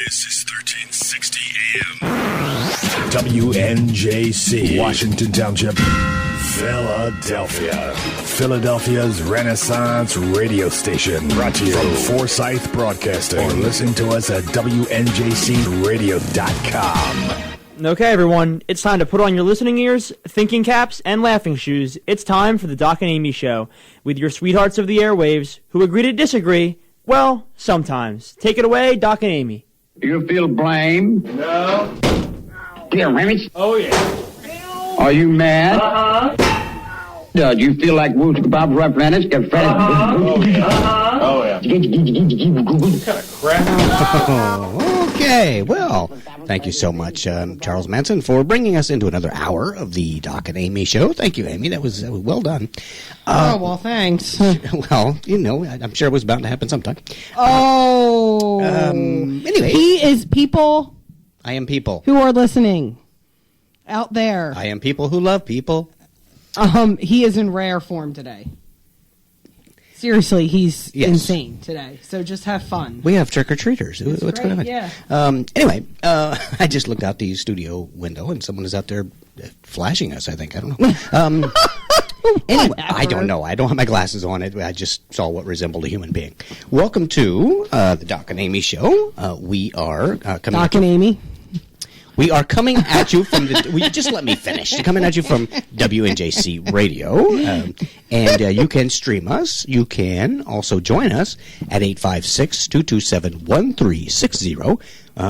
This is 1360 AM. WNJC, Washington Township, Philadelphia. Philadelphia's Renaissance radio station. Brought to you from Forsyth Broadcasting. Or listen to us at WNJCradio.com. Okay, everyone, it's time to put on your listening ears, thinking caps, and laughing shoes. It's time for the Doc and Amy Show, with your sweethearts of the airwaves who agree to disagree. Well, sometimes. Take it away, Doc and Amy. Do you feel blame? No. Dear Remy? Oh, yeah. Are you mad? Uh-huh. Do you feel like Wooster Bob Referendus? Get Fred. Oh, yeah. Uh-huh. Oh, yeah. What kind of crap? Okay, well, thank you so much, Charles Manson, for bringing us into another hour of the Doc and Amy Show. Thank you, Amy. That was well done. Well, thanks. Well, you know, I'm sure it was bound to happen sometime. Oh. Anyway. He is people I am people. who are listening out there. I am people who love people. He is in rare form today. Seriously, he's insane today. So just have fun. We have trick-or-treaters. What's great, going on? yeah. Anyway, I just looked out the studio window, and someone is out there flashing us, I think. I don't know. Anyway, I don't know. I don't have my glasses on. I just saw what resembled a human being. Welcome to the Doc and Amy Show. We are coming Doc and Amy. We are coming at you from the... just let me finish. Coming at you from WNJC Radio. And you can stream us. You can also join us at 856-227-1360.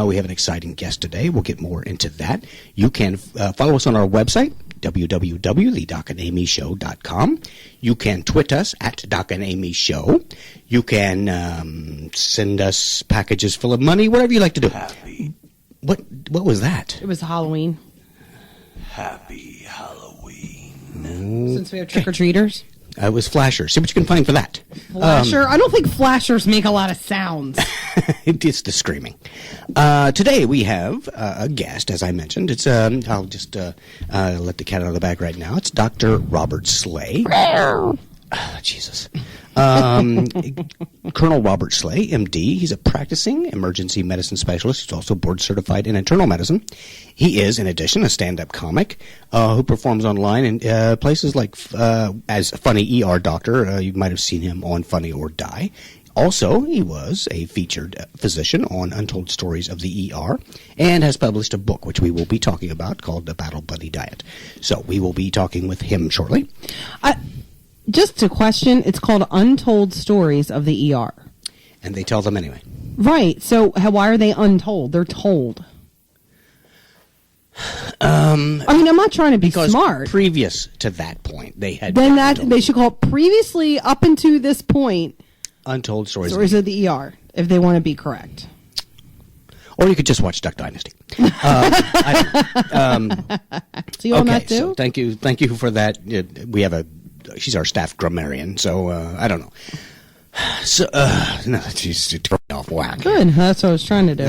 We have an exciting guest today. We'll get more into that. You can follow us on our website, www.thedocandamyshow.com. You can tweet us at Doc and Amy Show. You can send us packages full of money, whatever you like to do. What was that? It was Halloween. Happy Halloween. Since we have trick-or-treaters. It was Flasher. See what you can find for that. Flasher? I don't think flashers make a lot of sounds. It's the screaming. Today we have a guest, as I mentioned. It's I'll just let the cat out of the bag right now. It's Dr. Robert Slay. Jesus. Colonel Robert Slay, MD. He's a practicing emergency medicine specialist. He's also board certified in internal medicine. He is, in addition, a stand-up comic who performs online in places like as Funny ER Doctor. You might have seen him on Funny or Die. Also, he was a featured physician on Untold Stories of the ER and has published a book, which we will be talking about, called The Battle Buddy Diet. So we will be talking with him shortly. Just a question. It's called Untold Stories of the ER. And they tell them anyway. Right. So why are they untold? They're told. I mean, I'm not trying to be smart. Previous to that point, they had... Then they should call it previously up until this point... Untold Stories of the ER, if they want to be correct. Or you could just watch Duck Dynasty. So you on that too? So thank you for that. We have she's our staff grammarian, so I don't know. So no, she's throwing off whack. Good, that's what I was trying to do.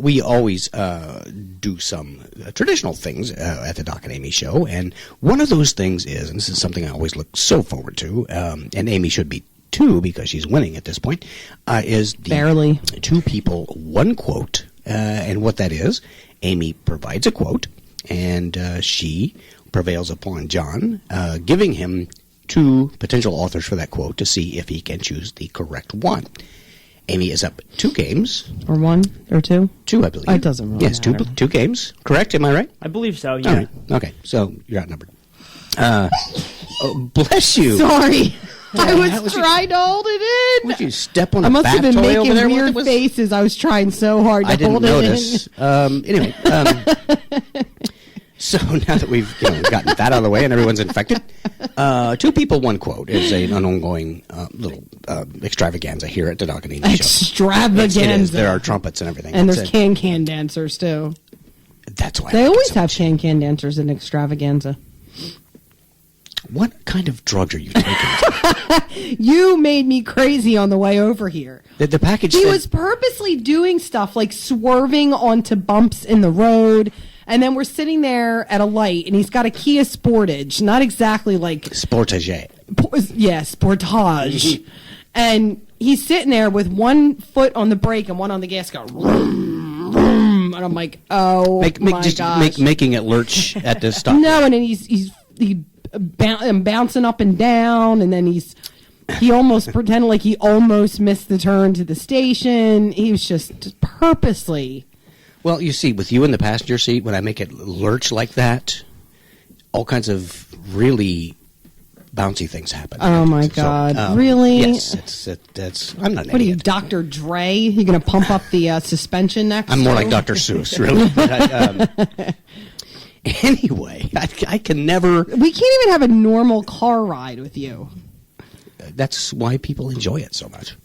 We always do some traditional things at the Doc and Amy Show, and one of those things is, and this is something I always look so forward to, and Amy should be too because she's winning at this point, is the barely two people, one quote, and what that is, Amy provides a quote, and she prevails upon John, giving him two potential authors for that quote to see if he can choose the correct one. Amy is up 2 games. Or 1 or 2? 2, I believe. It doesn't really matter. Yes, two games. Correct? Am I right? I believe so, yeah. All right. Okay, so you're outnumbered. Bless you. Sorry. I was trying to hold it in. Would you step on a I must have been toy over making there? weird faces. I was trying so hard to hold notice. it in. Anyway, so now that we've gotten that out of the way and everyone's infected, 2 people, 1 quote is an ongoing little extravaganza here at the Doc and Amy Show. Extravaganza. It is. There are trumpets and everything. And there's can dancers, too. That's why they always have can dancers in extravaganza. What kind of drugs are you taking? You made me crazy on the way over here. The package He was purposely doing stuff like swerving onto bumps in the road. And then we're sitting there at a light, and he's got a Kia Sportage. Not exactly like... Sportage. Yeah, Sportage. And he's sitting there with one foot on the brake and one on the gas, going, vroom, vroom, and I'm like, oh my gosh. Making it lurch at this stop. No, and then he's bouncing up and down, and then he almost pretended like he almost missed the turn to the station. He was just purposely. Well, you see, with you in the passenger seat, when I make it lurch like that, all kinds of really bouncy things happen. Oh my God! Really? Yes, it's. I'm not an What are you, idiot. Dr. Dre? You going to pump up the suspension next? I'm more like Dr. Seuss, really. But anyway, I can never. We can't even have a normal car ride with you. That's why people enjoy it so much.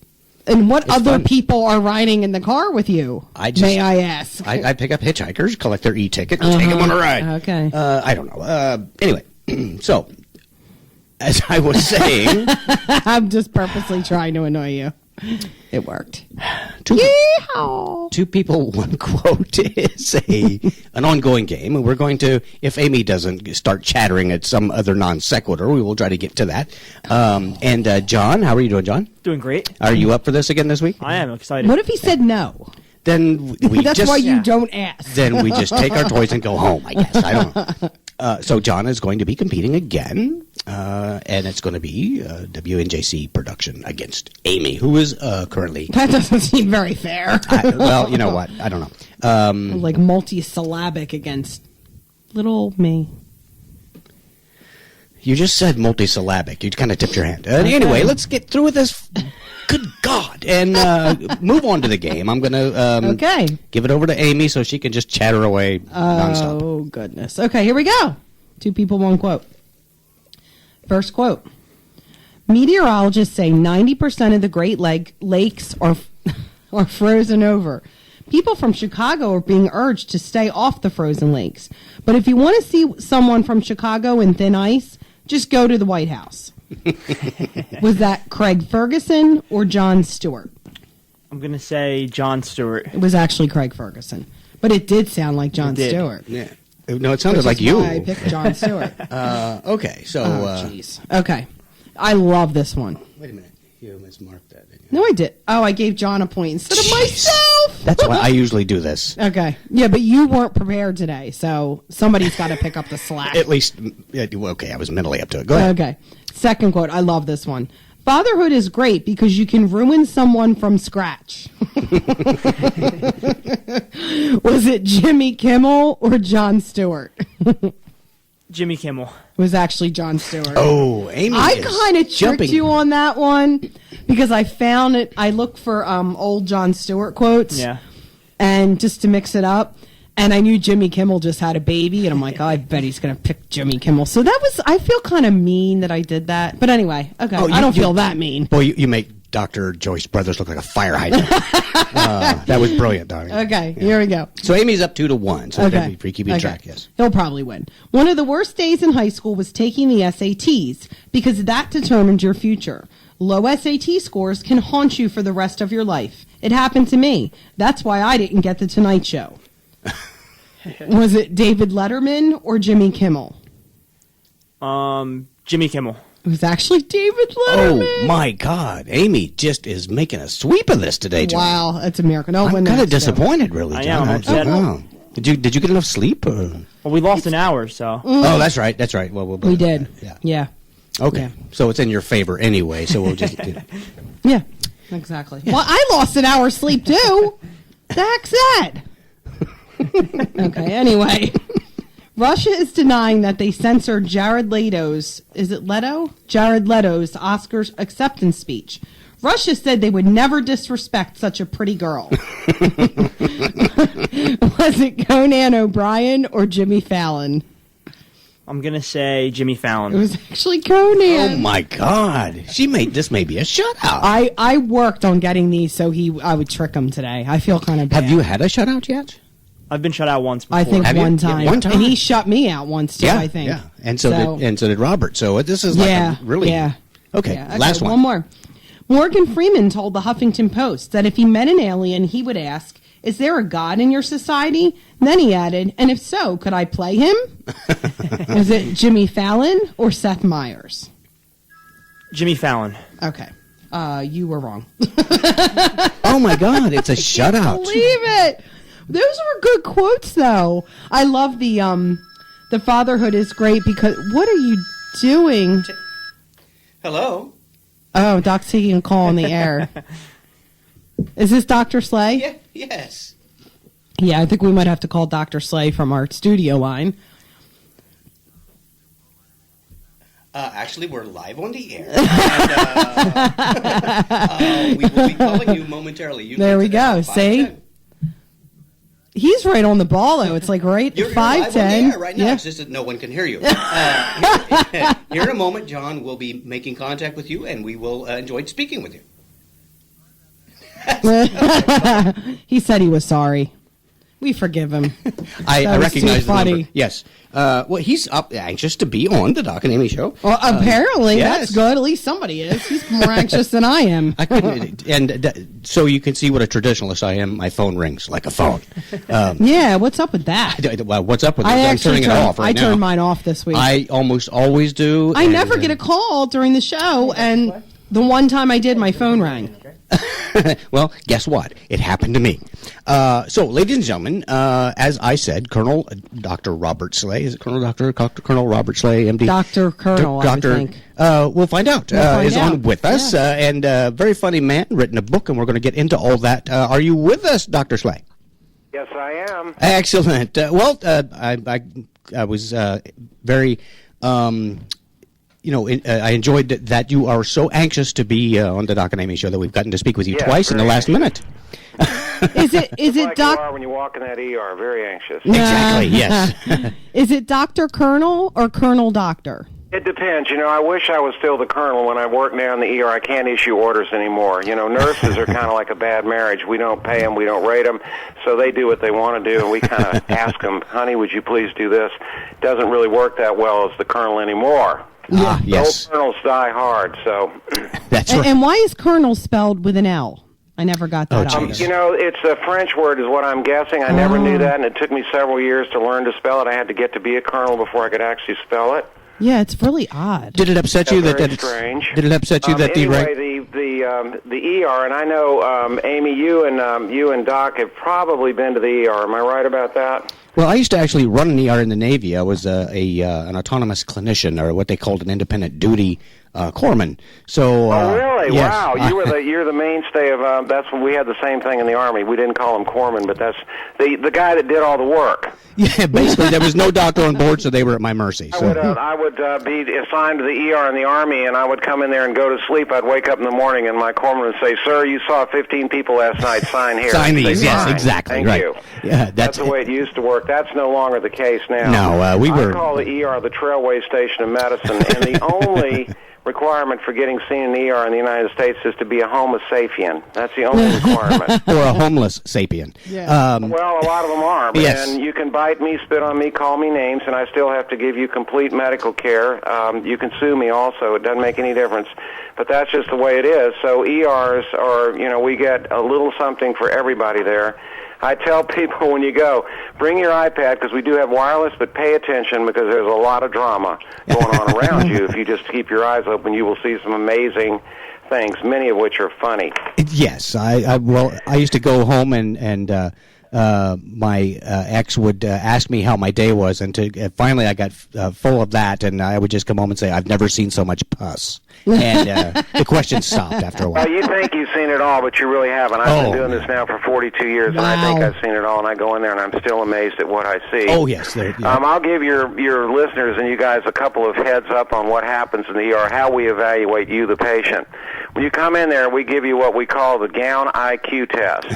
And what It's other fun. people are riding in the car with you? May I ask? I pick up hitchhikers, collect their e-ticket, and take them on a ride. Okay. I don't know. Anyway, so as I was saying, I'm just purposely trying to annoy you. It worked. Two people, one quote is an ongoing game, and we're going to, if Amy doesn't start chattering at some other non sequitur, we will try to get to that. And John, how are you doing, John? Doing great. Are you up for this again this week? I am excited. What if he said no? Then we That's just, why you don't ask. Then we just take our toys and go home, I guess. I don't know. So John is going to be competing again, and it's going to be a WNJC production against Amy, who is currently... That doesn't seem very fair. well, you know what? I don't know. Like multisyllabic against little old me. You just said multisyllabic. You kind of tipped your hand. Anyway, let's get through with this. Good God. And move on to the game. I'm going to give it over to Amy so she can just chatter away nonstop. Oh, goodness. Okay, here we go. Two people, one quote. First quote. Meteorologists say 90% of the Great Lakes are frozen over. People from Chicago are being urged to stay off the frozen lakes. But if you want to see someone from Chicago in thin ice, just go to the White House. Was that Craig Ferguson or Jon Stewart? I'm going to say Jon Stewart. It was actually Craig Ferguson. But it did sound like Jon Stewart. Yeah. No, it sounded Which like is you. why I picked Jon Stewart. Okay, so... jeez. Okay. I love this one. Wait a minute. You mismarked that, didn't you? No, I did. Oh, I gave John a point instead of myself. That's why I usually do this. Okay. Yeah, but you weren't prepared today, so somebody's got to pick up the slack. At least, okay, I was mentally up to it. Go ahead. Okay. Second quote. I love this one. Fatherhood is great because you can ruin someone from scratch. Was it Jimmy Kimmel or Jon Stewart? Jimmy Kimmel. It was actually Jon Stewart. Oh, Amy I is kind of tricked jumping. you on that one because I found it. I looked for old Jon Stewart quotes. Yeah. And just to mix it up. And I knew Jimmy Kimmel just had a baby. And I'm like, oh, I bet he's going to pick Jimmy Kimmel. So that was, I feel kind of mean that I did that. But anyway, okay. I don't feel that mean. Boy, you make Dr. Joyce Brothers look like a fire hydrant. That was brilliant, darling. Okay, here we go. So Amy's up 2-1. So Okay. free keeping track, yes. He'll probably win. One of the worst days in high school was taking the SATs because that determined your future. Low SAT scores can haunt you for the rest of your life. It happened to me. That's why I didn't get the Tonight Show. Was it David Letterman or Jimmy Kimmel? Jimmy Kimmel. It was actually David Letterman. Oh, my God. Amy just is making a sweep of this today, John. Wow, that's a miracle. No, I'm kind of disappointed, really, I John. am. I'm upset. Wow. Did you get enough sleep? Or? Well, we lost an hour, so. Oh, that's right. That's right. Well, We did. Yeah. Yeah. Okay. Yeah. So it's in your favor anyway, so we'll just... Yeah, exactly. Well, I lost an hour's sleep, too. The heck's that? Okay, anyway. Russia is denying that they censored Jared Leto's, is it Leto? Jared Leto's Oscars acceptance speech. Russia said they would never disrespect such a pretty girl. Was it Conan O'Brien or Jimmy Fallon? I'm going to say Jimmy Fallon. It was actually Conan. Oh, my God. This may be a shutout. I worked on getting these so I would trick him today. I feel kind of bad. Have you had a shutout yet? I've been shut out once before. I think Have you? one time. Yeah, one time. And he shut me out once too, I think. Yeah. And so did Robert. So this is like a really... Yeah. Okay, Yeah, last one. One more. Morgan Freeman told the Huffington Post that if he met an alien, he would ask, "Is there a God in your society?" Then he added, "And if so, could I play him?" Was it Jimmy Fallon or Seth Meyers? Jimmy Fallon. Okay. You were wrong. Oh my God, it's a shutout. Believe it. Those were good quotes, though. I love the fatherhood is great because what are you doing? Hello. Oh, Doc's taking a call on the air. Is this Dr. Slay? Yeah, yes. Yeah, I think we might have to call Dr. Slay from our studio line. Actually, we're live on the air. And, we will be calling you momentarily. There we go. See? He's right on the ball, though. It's like right You're 5:10. live on the air right now. Yeah. It's just that no one can hear you. Here in a moment, John will be making contact with you, and we will enjoy speaking with you. He said he was sorry. We forgive him. I That was recognize too the number. funny. Yes. Well, he's anxious to be on the Doc and Amy show. Well, apparently, yes. that's good. At least somebody is. He's more anxious than I am. I couldn't, so you can see what a traditionalist I am. My phone rings like a phone. Yeah, what's up with that? Well, what's up with it? I I'm actually turning it off right I now. turned mine off this week. I almost always do. I never get a call during the show, and the one time I did, my phone rang. Well, guess what? It happened to me. So, ladies and gentlemen, as I said, Colonel Dr. Robert Slay, is it Colonel Colonel Robert Slay, MD? Dr. Colonel, I would think. We'll find out. Is out. on with us, and very funny man, written a book, and we're going to get into all that. Are you with us, Dr. Slay? Yes, I am. Excellent. I was very... I enjoyed that you are so anxious to be on the Doc and Amy show that we've gotten to speak with you twice in the last minute. Is it like Doc? you are when you walk in that ER, very anxious. Exactly, yes. Is it Dr. Colonel or Colonel Doctor? It depends. I wish I was still the colonel when I work now in the ER. I can't issue orders anymore. Nurses are kind of like a bad marriage. We don't pay them, we don't rate them, so they do what they want to do, and we kind of ask them, honey, would you please do this? Doesn't really work that well as the colonel anymore. Yeah. Yes. Old colonels die hard, so... That's right. And why is Colonel spelled with an L? I never got that out. It's a French word is what I'm guessing. I never knew that, and it took me several years to learn to spell it. I had to get to be a colonel before I could actually spell it. Yeah, it's really odd. Did it upset you Very that strange. Did it upset you that anyway, the ER, and I know Amy, you and Doc have probably been to the ER. Am I right about that? Well, I used to actually run an ER in the Navy. I was an autonomous clinician, or what they called an independent duty corpsman. So, really? Yes. Wow! You're the mainstay of. That's when we had the same thing in the Army. We didn't call him corpsman, but that's the guy that did all the work. Yeah, basically there was no doctor on board, so they were at my mercy. So. I would be assigned to the ER in the Army, and I would come in there and go to sleep. I'd wake up in the morning, and my corpsman would say, "Sir, you saw 15 people last night. Sign here." Sign I'd these. say, Yes, "Fine. exactly. Thank right. you." Yeah, That's the way it used to work. That's no longer the case now. No, I call the ER the trailway station of medicine, and the only requirement for getting seen in the ER in the United States is to be a homo sapien. That's the only requirement. Or a homeless sapien. Yeah. Well, a lot of them are. Yes. And you can bite me, spit on me, call me names, and I still have to give you complete medical care. You can sue me also. It doesn't make any difference. But that's just the way it is. So ERs are, we get a little something for everybody there. I tell people when you go, bring your iPad, because we do have wireless, but pay attention because there's a lot of drama going on around you. If you just keep your eyes open, you will see some amazing things, many of which are funny. Yes, I used to go home and my ex would ask me how my day was, and finally I got full of that, and I would just come home and say, "I've never seen so much pus," and the question stopped after a while. Well, you think you've seen it all, but you really haven't. I've been doing this now for 42 years, and I think I've seen it all, and I go in there, and I'm still amazed at what I see. Oh, yes. I'll give your listeners and you guys a couple of heads up on what happens in the ER, how we evaluate you, the patient. When you come in there, we give you what we call the gown IQ test.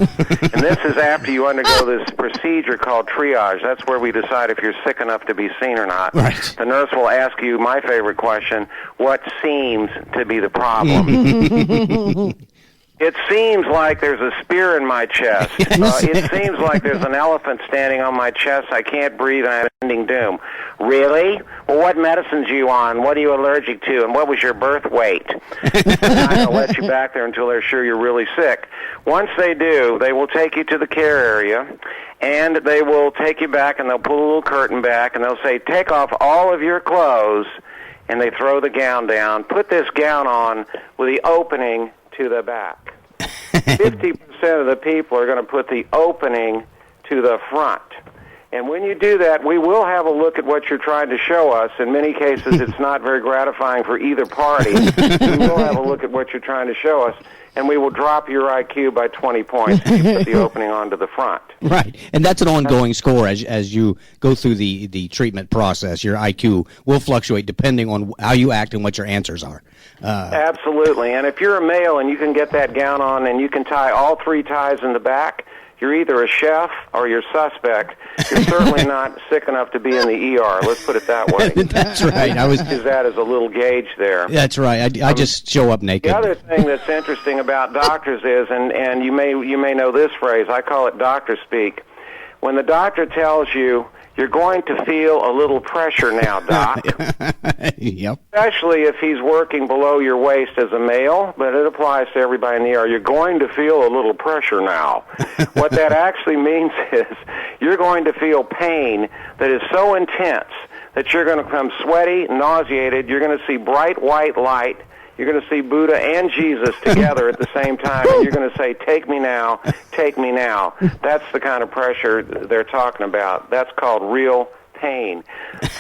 And this is after you undergo this procedure called triage. That's where we decide if you're sick enough to be seen or not. Right. The nurse will ask you my favorite question, what seems to be the problem? It seems like there's a spear in my chest. It seems like there's an elephant standing on my chest. I can't breathe and I'm ending doom. Really? Well, what medicines are you on? What are you allergic to? And what was your birth weight? They're not going to let you back there until they're sure you're really sick. Once they do, they will take you to the care area, and they will take you back, and they'll pull a little curtain back, and they'll say, take off all of your clothes, and they throw the gown down. Put this gown on with the opening to the back. 50% of the people are going to put the opening to the front. And when you do that, we will have a look at what you're trying to show us. In many cases, it's not very gratifying for either party. We will have a look at what you're trying to show us, and we will drop your IQ by 20 points if you put the opening onto the front. Right, and that's an ongoing score as you go through the treatment process. Your IQ will fluctuate depending on how you act and what your answers are. Absolutely, and if you're a male and you can get that gown on and you can tie all 3 ties in the back, you're either a chef or you're suspect. You're certainly not sick enough to be in the ER. Let's put it that way. That's right. I was use that as a little gauge there. That's right. I just show up naked. The other thing that's interesting about doctors is, and you may know this phrase. I call it doctor speak. When the doctor tells you, you're going to feel a little pressure now, Doc. Yep. Especially if he's working below your waist as a male, but it applies to everybody in the ER. You're going to feel a little pressure now. What that actually means is you're going to feel pain that is so intense that you're going to become sweaty, nauseated. You're going to see bright white light. You're going to see Buddha and Jesus together at the same time, and you're going to say, take me now, take me now. That's the kind of pressure they're talking about. That's called real pain.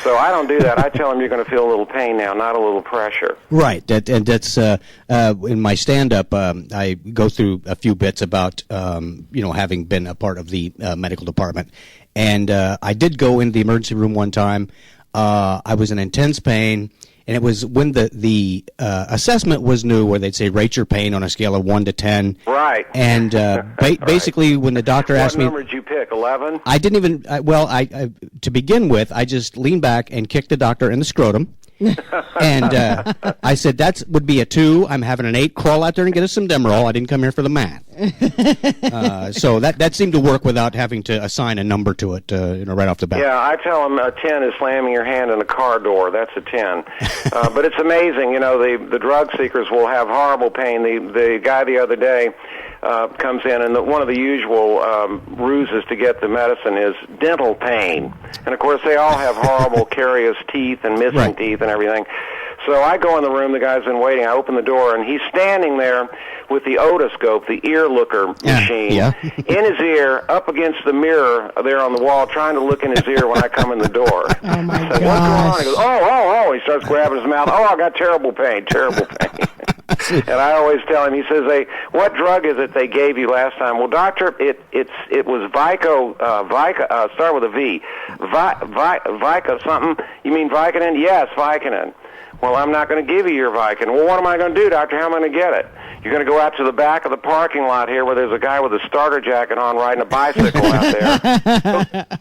So I don't do that. I tell them you're going to feel a little pain now, not a little pressure. Right. That's in my stand-up, I go through a few bits about, having been a part of the medical department. And I did go into the emergency room one time. I was in intense pain. And it was when the assessment was new, where they'd say rate your pain on a scale of 1 to 10. Right. And basically, when the doctor asked me, what number did you pick? 11. I didn't even. I to begin with, I just leaned back and kicked the doctor in the scrotum. And I said, that would be a 2. I'm having an 8. Crawl out there and get us some Demerol. I didn't come here for the math. So that seemed to work without having to assign a number to it, right off the bat. Yeah, I tell them a 10 is slamming your hand in a car door. That's a 10. But it's amazing. The drug seekers will have horrible pain. The guy the other day comes in, and one of the usual ruses to get the medicine is dental pain. And, of course, they all have horrible carious teeth and missing teeth and everything. So I go in the room, the guy's been waiting, I open the door, and he's standing there with the otoscope, the ear looker machine, in his ear, up against the mirror there on the wall, trying to look in his ear when I come in the door. Oh, my I said, what's going on? He goes, oh. He starts grabbing his mouth. Oh, I got terrible pain. And I always tell him, he says, what drug is it they gave you last time? Well, doctor, it was Vica, start with a V. Vica something. You mean Vicodin? Yes, Vicodin. Well, I'm not going to give you your Vicodin. Well, what am I going to do, doctor? How am I going to get it? You're going to go out to the back of the parking lot here where there's a guy with a starter jacket on riding a bicycle out there.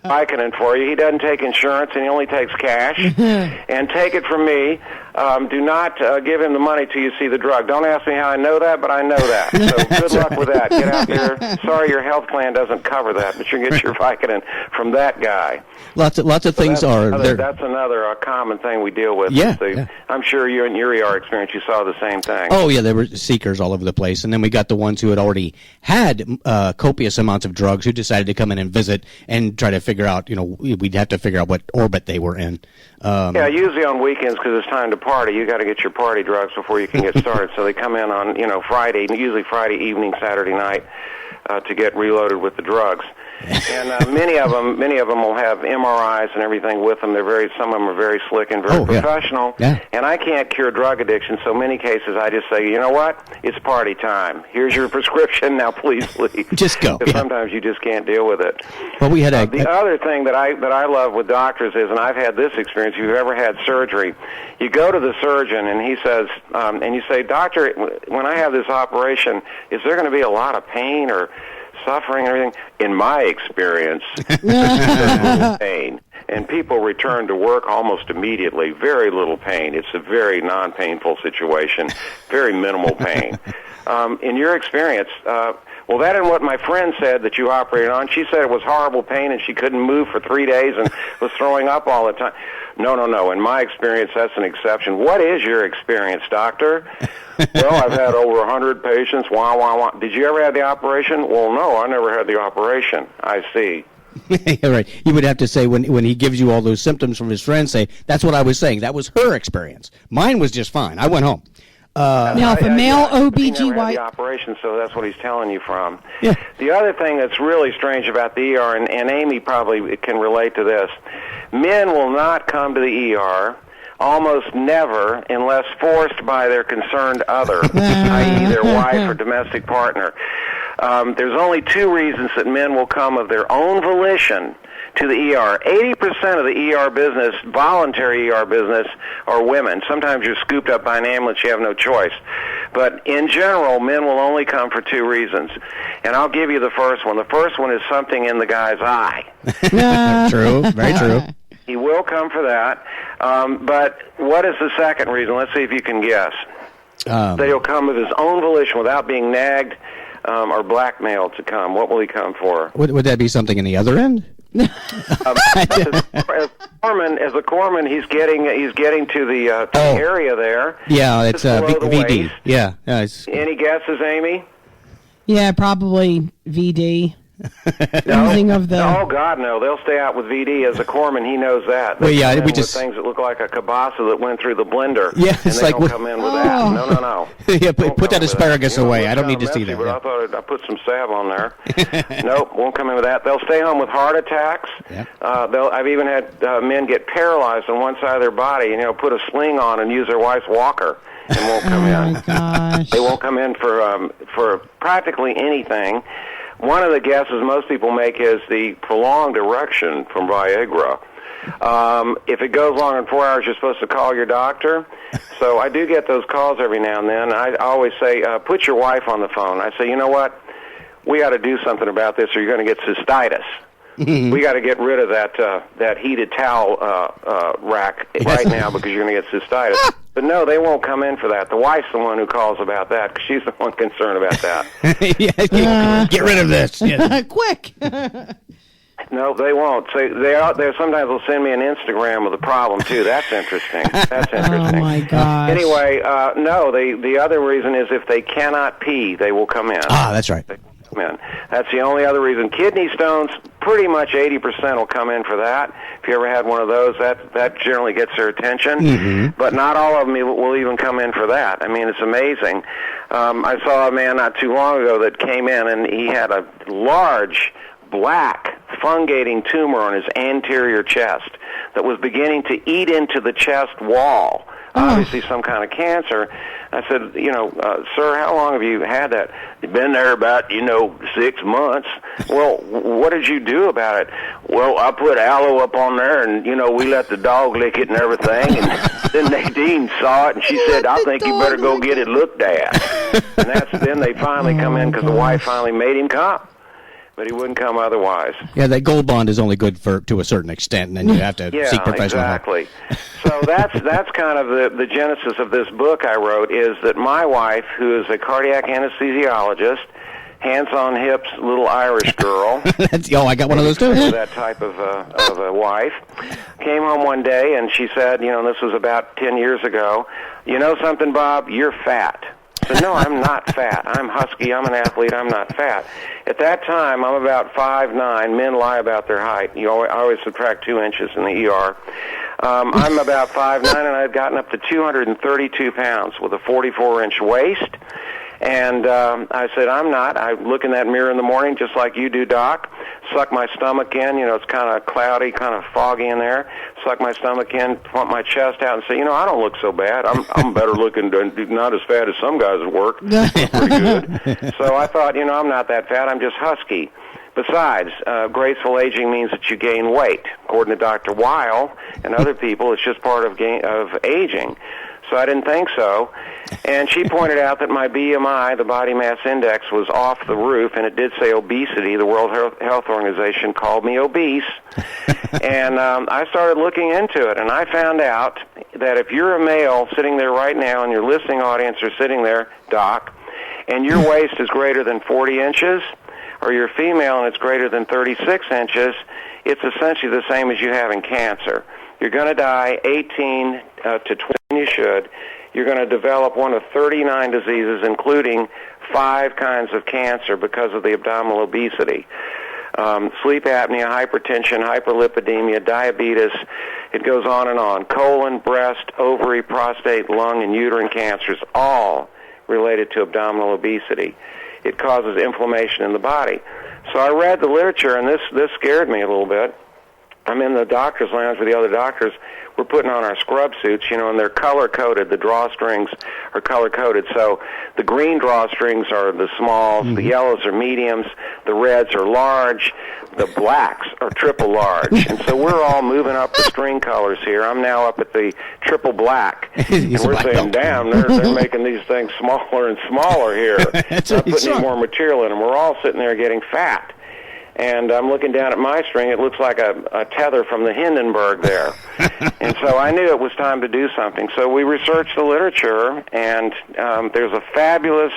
Vicodin for you. He doesn't take insurance, and he only takes cash. And take it from me. Do not give him the money till you see the drug. Don't ask me how I know that, but I know that. So good luck with that. Get out there. Sorry your health plan doesn't cover that, but you can get your Vicodin from that guy. Lots of things that's another common thing we deal with. Yeah. I'm sure you in your ER experience, you saw the same thing. Oh, yeah, there were seekers all over the place. And then we got the ones who had already had copious amounts of drugs who decided to come in and visit and try to figure out, we'd have to figure out what orbit they were in. Usually on weekends because it's time to party. You got to get your party drugs before you can get started. So they come in on, Friday, usually Friday evening, Saturday night, to get reloaded with the drugs. And many of them will have MRIs and everything with them. Some of them are very slick and very professional. Yeah. And I can't cure drug addiction, so many cases I just say, you know what? It's party time. Here's your prescription. Now please leave. Just go. Because sometimes you just can't deal with it. Well, we had the other thing that I love with doctors is, and I've had this experience. If you've ever had surgery, you go to the surgeon and he says, and you say, doctor, when I have this operation, is there going to be a lot of pain or suffering and everything? In my experience, there's little pain. And people return to work almost immediately. Very little pain. It's a very non-painful situation. Very minimal pain. In your experience, well, that and what my friend said that you operated on. She said it was horrible pain and she couldn't move for 3 days and was throwing up all the time. No. In my experience, that's an exception. What is your experience, doctor? Well, I've had over 100 patients. Wah. Did you ever have the operation? Well, no, I never had the operation. I see. Right. You would have to say when he gives you all those symptoms from his friends, say, that's what I was saying. That was her experience. Mine was just fine. I went home. Now, if a male He never had the OBGYN... operation, so that's what he's telling you from. Yeah. The other thing that's really strange about the ER, and Amy probably can relate to this, men will not come to the ER almost never unless forced by their concerned other, i.e. their wife or domestic partner. There's only two reasons that men will come of their own volition to the ER. 80% of the ER business, voluntary ER business, are women. Sometimes you're scooped up by an ambulance, you have no choice. But in general, men will only come for two reasons. And I'll give you the first one. The first one is something in the guy's eye. True, very true. He will come for that. But what is the second reason? Let's see if you can guess. That he'll come of his own volition without being nagged or blackmailed to come. What will he come for? Would that be something in the other end? As a corpsman, he's getting to the area there. Yeah, it's below the VD. waist. Yeah. Any guesses, Amy? Yeah, probably VD. No. Using of the... Oh, God, no. They'll stay out with VD. As a corpsman, he knows that. Well, yeah, come we in just... with things that look like a kielbasa that went through the blender. Yeah, and it's they like... don't come in with that. No. Yeah, Don't put come that with asparagus that. away. It I don't looks need to see kinda that. messy, but I thought I put some salve on there. Nope, won't come in with that. They'll stay home with heart attacks. Yeah. I've even had men get paralyzed on one side of their body and put a sling on and use their wife's walker and won't come in. Oh, my gosh. They won't come in for practically anything. One of the guesses most people make is the prolonged erection from Viagra. If it goes longer than 4 hours, you're supposed to call your doctor. So I do get those calls every now and then. I always say, put your wife on the phone. I say, you know what? We got to do something about this or you're going to get cystitis. We got to get rid of that heated towel rack right now because you're going to get cystitis. But no, they won't come in for that. The wife's the one who calls about that because she's the one concerned about that. Get rid of this. Yeah. Quick. No, they won't. So they sometimes will send me an Instagram with a problem too. That's interesting. That's interesting. Oh, my gosh. Anyway, no, the other reason is if they cannot pee, they will come in. Ah, that's right. Men. That's the only other reason. Kidney stones, pretty much 80% will come in for that. If you ever had one of those, that generally gets their attention. But not all of them will even come in for that. I mean, it's amazing. I saw a man not too long ago that came in, and he had a large black fungating tumor on his anterior chest that was beginning to eat into the chest wall. Obviously some kind of cancer. I said, sir, how long have you had that? You've been there about, 6 months. Well, what did you do about it? Well, I put aloe up on there, and, we let the dog lick it and everything. And then Nadine saw it, and she said, I think you better go get it looked at. And then they finally come in because the wife finally made him come. But he wouldn't come otherwise. Yeah, that gold bond is only good to a certain extent, and then you have to seek professional help. Exactly. So that's kind of the genesis of this book I wrote, is that my wife, who is a cardiac anesthesiologist, hands-on hips, little Irish girl. I got one of those too. That type of a wife came home one day and she said, this was about 10 years ago. You know something, Bob? You're fat. I said, no, I'm not fat. I'm husky. I'm an athlete. I'm not fat. At that time, I'm about 5'9". Men lie about their height. I always subtract 2 inches in the ER. I'm about 5'9", and I'd gotten up to 232 pounds with a 44-inch waist. And I said, I look in that mirror in the morning just like you do, Doc. Suck my stomach in. It's kind of cloudy, kind of foggy in there. Suck my stomach in, pump my chest out, and say, I don't look so bad. I'm better looking, not as fat as some guys at work. Pretty good. So I thought, I'm not that fat. I'm just husky. Besides, graceful aging means that you gain weight. According to Dr. Weil and other people, it's just part of aging. So I didn't think so. And she pointed out that my BMI, the body mass index, was off the roof, and it did say obesity. The World Health Organization called me obese. And I started looking into it, and I found out that if you're a male sitting there right now, and your listening audience are sitting there, Doc, and your waist is greater than 40 inches, or you're female and it's greater than 36 inches, it's essentially the same as you having cancer. You're going to die 18 to 20, you should. You're going to develop one of 39 diseases, including 5 kinds of cancer because of the abdominal obesity. sleep apnea, hypertension, hyperlipidemia, diabetes. It goes on and on. Colon, breast, ovary, prostate, lung, and uterine cancers, all related to abdominal obesity. It causes inflammation in the body. So I read the literature, and this scared me a little bit. I'm in the doctor's lounge with the other doctors. We're putting on our scrub suits, and they're color-coded. The drawstrings are color-coded. So the green drawstrings are the smalls, the yellows are mediums, the reds are large, the blacks are triple large. And so we're all moving up the string colors here. I'm now up at the triple black. And we're saying, damn, they're making these things smaller and smaller here. Not putting any more material in them. We're all sitting there getting fat. And I'm looking down at my string. It looks like a tether from the Hindenburg there. And so I knew it was time to do something. So we researched the literature, and there's a fabulous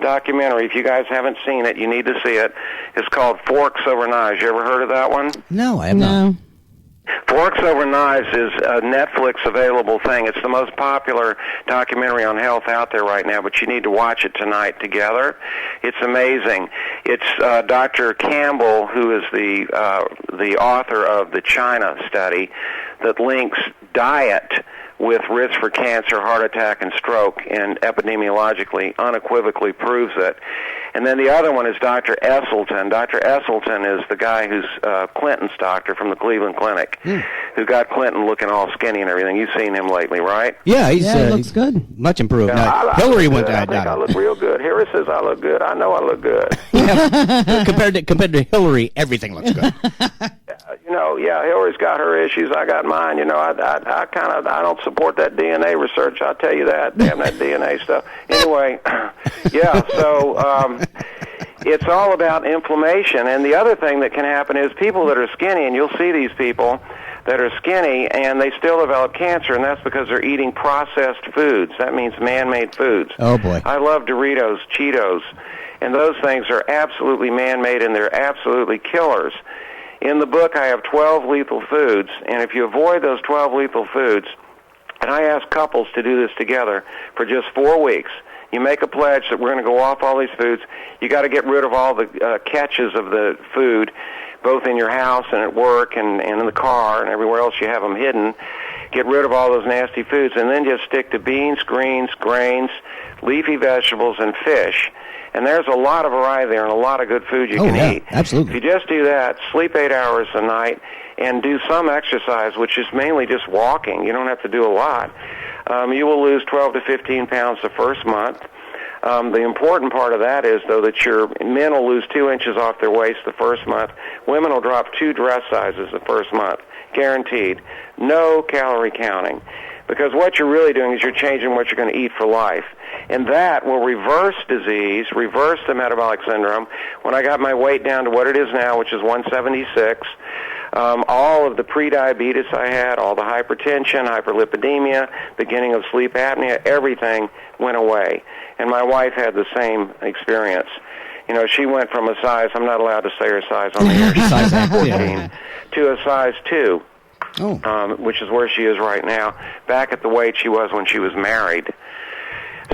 documentary. If you guys haven't seen it, you need to see it. It's called Forks Over Knives. You ever heard of that one? No, I have not. Forks Over Knives is a Netflix available thing. It's the most popular documentary on health out there right now, but you need to watch it tonight together. It's amazing. It's Dr. Campbell, who is the author of the China study that links diet with risk for cancer, heart attack, and stroke, and epidemiologically, unequivocally proves it. And then the other one is Dr. Esselstyn. Dr. Esselstyn is the guy who's Clinton's doctor from the Cleveland Clinic, who got Clinton looking all skinny and everything. You've seen him lately, right? Yeah, he looks good. Much improved. Yeah, Hillary went I think I look real good. Harris says I look good. I know I look good. Yeah. compared to Hillary, everything looks good. Hillary's got her issues. I got mine. I don't support that DNA research. I'll tell you that. Damn that DNA stuff. Anyway, so it's all about inflammation. And the other thing that can happen is people that are skinny, and you'll see these people that are skinny, and they still develop cancer, and that's because they're eating processed foods. That means man-made foods. Oh, boy. I love Doritos, Cheetos, and those things are absolutely man-made, and they're absolutely killers. In the book, I have 12 lethal foods, and if you avoid those 12 lethal foods, and I ask couples to do this together for just 4 weeks, you make a pledge that we're going to go off all these foods. You got to get rid of all the catches of the food, both in your house and at work and in the car and everywhere else you have them hidden. Get rid of all those nasty foods, and then just stick to beans, greens, grains, leafy vegetables, and fish. And there's a lot of variety there and a lot of good food you can eat. Absolutely. If you just do that, sleep 8 hours a night, and do some exercise, which is mainly just walking. You don't have to do a lot. You will lose 12 to 15 pounds the first month. The important part of that is, though, that your men will lose 2 inches off their waist the first month. Women will drop 2 dress sizes the first month. Guaranteed. No calorie counting. Because what you're really doing is you're changing what you're going to eat for life. And that will reverse disease, reverse the metabolic syndrome. When I got my weight down to what it is now, which is 176, all of the prediabetes I had, all the hypertension, hyperlipidemia, beginning of sleep apnea, everything went away. And my wife had the same experience. She went from a size, I'm not allowed to say her size on the air, size 14, to a size 2. Which is where she is right now, back at the weight she was when she was married.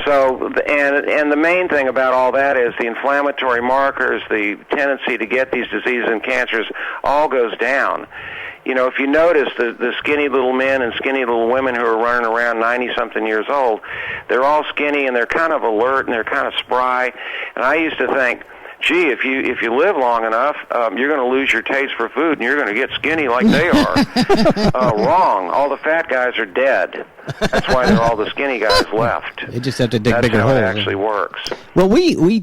So, and the main thing about all that is the inflammatory markers, the tendency to get these diseases and cancers all goes down. If you notice the skinny little men and skinny little women who are running around 90-something years old, they're all skinny and they're kind of alert and they're kind of spry. And I used to think, gee, if you live long enough, you're going to lose your taste for food and you're going to get skinny like they are. Wrong. All the fat guys are dead. That's why they're all the skinny guys left. They just have to dig bigger holes. That's how it actually works. Well, we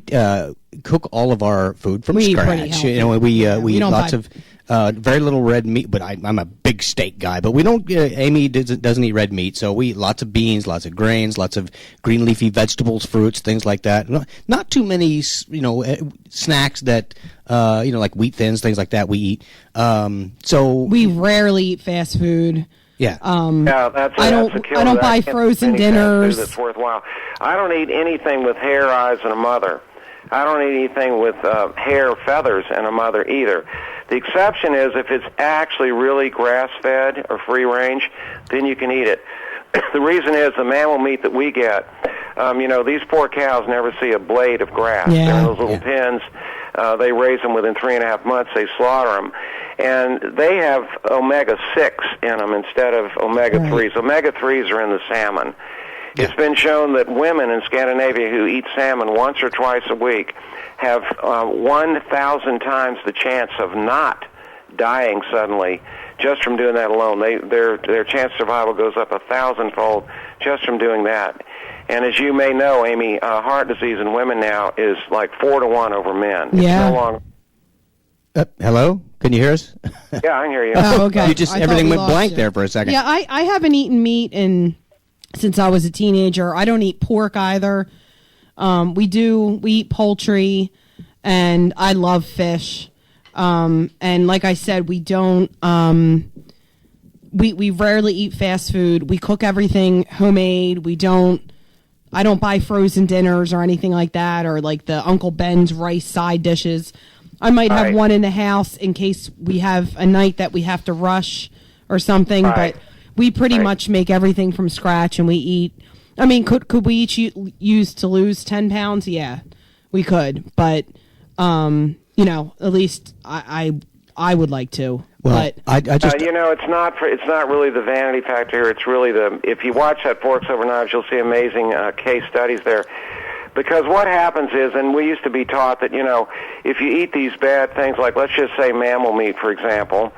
cook all of our food from scratch. We eat lots of very little red meat, but I'm a big steak guy. But we don't. Amy doesn't eat red meat, so we eat lots of beans, lots of grains, lots of green leafy vegetables, fruits, things like that. Not too many, snacks that like wheat thins, things like that. We eat. So we rarely eat fast food. Yeah. That's I don't buy frozen dinners. That's worthwhile. I don't eat anything with hair, eyes, and a mother. I don't eat anything with hair, feathers, and a mother either. The exception is if it's actually really grass-fed or free-range, then you can eat it. The reason is the mammal meat that we get, these poor cows never see a blade of grass. Yeah. They're in those little pens. They raise them within 3.5 months. They slaughter them. And they have omega-6 in them instead of omega-3s. Omega-3s are in the salmon. Yeah. It's been shown that women in Scandinavia who eat salmon once or twice a week have 1,000 times the chance of not dying suddenly just from doing that alone. Their chance of survival goes up 1,000-fold just from doing that. And as you may know, Amy, heart disease in women now is like 4-to-1 over men. Yeah. It's no longer... Hello? Can you hear us? Yeah, I can hear you. Oh, okay. You just I everything thought we went lost blank you. there for a second. Yeah, I haven't eaten meat since I was a teenager. I don't eat pork either. We eat poultry, and I love fish. And like I said, we don't. We rarely eat fast food. We cook everything homemade. I don't buy frozen dinners or anything like that, or like the Uncle Ben's rice side dishes. I might have Right. one in the house in case we have a night that we have to rush or something, Right. but we pretty Right. much make everything from scratch, and we eat. I mean, could we each use to lose 10 pounds? Yeah, we could, but at least I would like to. Well, but I just it's not really the vanity factor here. It's really if you watch that Forks Over Knives, you'll see amazing case studies there. Because what happens is, and we used to be taught that, if you eat these bad things, like let's just say mammal meat, for example,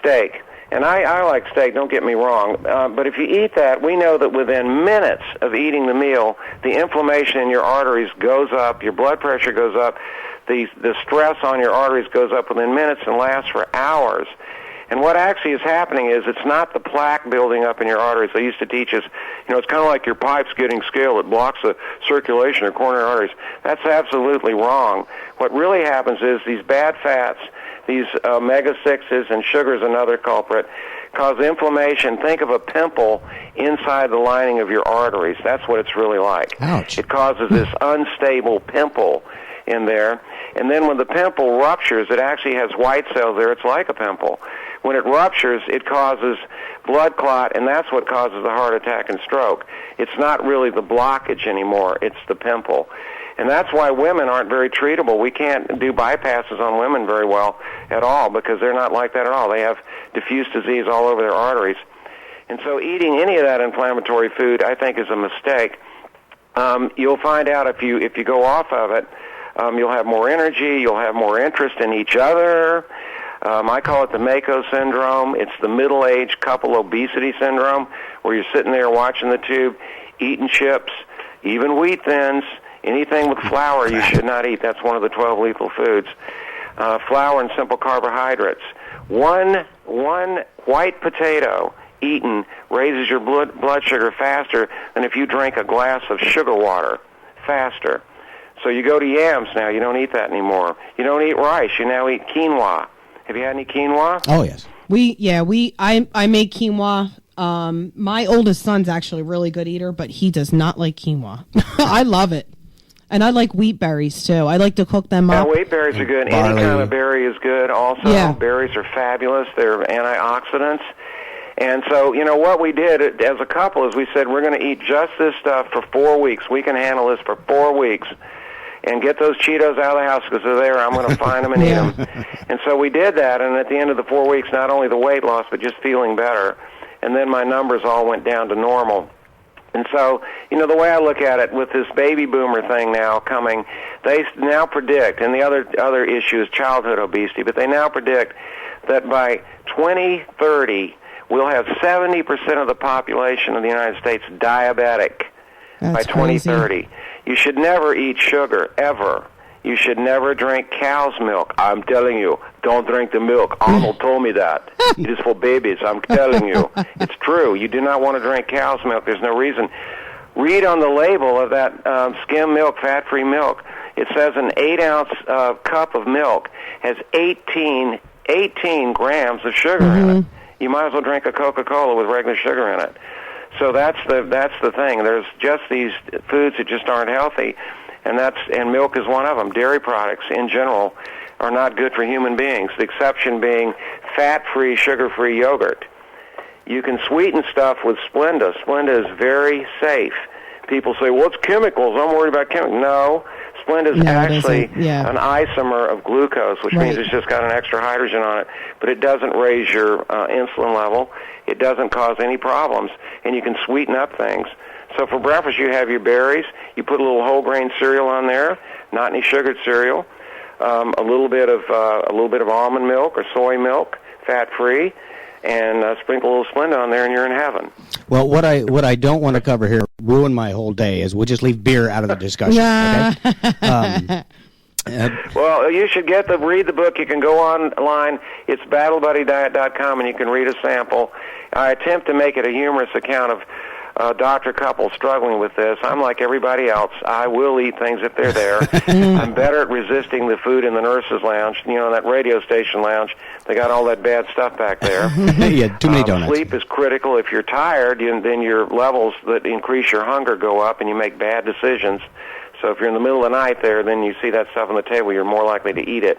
steak. And I like steak, don't get me wrong. But if you eat that, we know that within minutes of eating the meal, the inflammation in your arteries goes up, your blood pressure goes up, the stress on your arteries goes up within minutes and lasts for hours. And what actually is happening is it's not the plaque building up in your arteries. They used to teach us, it's kind of like your pipes getting scale. It blocks the circulation or coronary arteries. That's absolutely wrong. What really happens is these bad fats, these omega-6s and sugar's another culprit, cause inflammation. Think of a pimple inside the lining of your arteries. That's what it's really like. Ouch. It causes this unstable pimple in there. And then when the pimple ruptures, it actually has white cells there. It's like a pimple. When it ruptures, it causes blood clot, and that's what causes the heart attack and stroke. It's not really the blockage anymore. It's the pimple. And that's why women aren't very treatable. We can't do bypasses on women very well at all because they're not like that at all. They have diffuse disease all over their arteries. And so eating any of that inflammatory food, I think, is a mistake. You'll find out if you go off of it, you'll have more energy, you'll have more interest in each other. I call it the Mako syndrome. It's the middle-aged couple obesity syndrome, where you're sitting there watching the tube, eating chips, even wheat thins, anything with flour you should not eat. That's one of the 12 lethal foods. Flour and simple carbohydrates. One white potato eaten raises your blood sugar faster than if you drink a glass of sugar water faster. So you go to yams now. You don't eat that anymore. You don't eat rice. You now eat quinoa. Have you had any quinoa? Oh, yes. I make quinoa. My oldest son's actually a really good eater, but he does not like quinoa. I love it. And I like wheat berries, too. I like to cook them up. Yeah, wheat berries are good. Barley. Any kind of berry is good also. Yeah. Berries are fabulous. They're antioxidants. And so, what we did as a couple is we said we're going to eat just this stuff for 4 weeks. We can handle this for 4 weeks. And get those Cheetos out of the house because they're there. I'm going to find them and eat them. And so we did that, and at the end of the 4 weeks, not only the weight loss, but just feeling better. And then my numbers all went down to normal. And so, the way I look at it, with this baby boomer thing now coming, they now predict, and the other issue is childhood obesity, but they now predict that by 2030, we'll have 70% of the population of the United States diabetic by 2030. Crazy. You should never eat sugar, ever. You should never drink cow's milk. I'm telling you, don't drink the milk. Arnold told me that. It is for babies. I'm telling you. It's true. You do not want to drink cow's milk. There's no reason. Read on the label of that skim milk, fat-free milk. It says an 8-ounce cup of milk has 18 grams of sugar in it. You might as well drink a Coca-Cola with regular sugar in it. So that's the thing. There's just these foods that just aren't healthy, and milk is one of them. Dairy products in general are not good for human beings. The exception being fat-free, sugar-free yogurt. You can sweeten stuff with Splenda. Splenda is very safe. People say, "Well, it's chemicals. I'm worried about chemicals." No, Splenda is No, it actually isn't. Yeah. an isomer of glucose, which means Right. it's just got an extra hydrogen on it, but it doesn't raise your insulin level. It doesn't cause any problems, and you can sweeten up things. So for breakfast, you have your berries. You put a little whole grain cereal on there, not any sugared cereal. A little bit of almond milk or soy milk, fat free, and sprinkle a little Splenda on there, and you're in heaven. Well, what I don't want to cover here, ruin my whole day, is we'll just leave beer out of the discussion. Okay? Well, you should read the book. You can go online. It's BattleBuddyDiet.com, and you can read a sample. I attempt to make it a humorous account of doctor couple struggling with this. I'm like everybody else. I will eat things if they're there. I'm better at resisting the food in the nurse's lounge. You know, in that radio station lounge, they got all that bad stuff back there. Yeah, too many donuts. Sleep is critical. If you're tired, then your levels that increase your hunger go up, and you make bad decisions. So if you're in the middle of the night there, then you see that stuff on the table, you're more likely to eat it.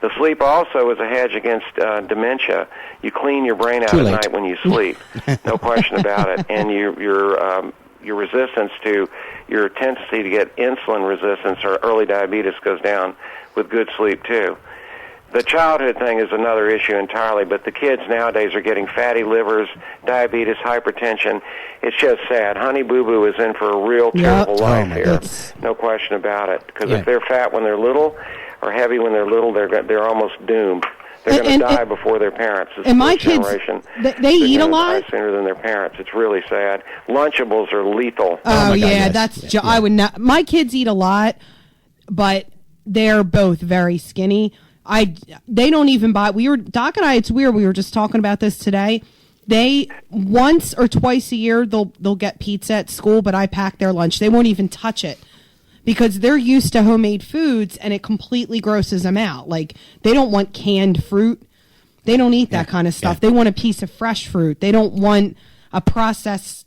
The sleep also is a hedge against dementia. You clean your brain out Too at late. night when you sleep, no question about it. And your resistance to your tendency to get insulin resistance or early diabetes goes down with good sleep too. The childhood thing is another issue entirely, but the kids nowadays are getting fatty livers, diabetes, hypertension. It's just sad. Honey Boo Boo is in for a real terrible life here. That's- No question about it. Because Yeah. if they're fat when they're little or heavy when they're little, they're almost doomed. They're going to die before their parents. This and my first kids, generation, they they're eat a gonna lot? die sooner than their parents. It's really sad. Lunchables are lethal. Oh, my God, yeah, yes. that's. Yeah. I would not. My kids eat a lot, but they're both very skinny. They don't even buy. Doc and I. It's weird. We were just talking about this today. They once or twice a year they'll get pizza at school, but I pack their lunch. They won't even touch it because they're used to homemade foods, and it completely grosses them out. Like they don't want canned fruit. They don't eat that kind of stuff. Yeah. They want a piece of fresh fruit. They don't want a processed,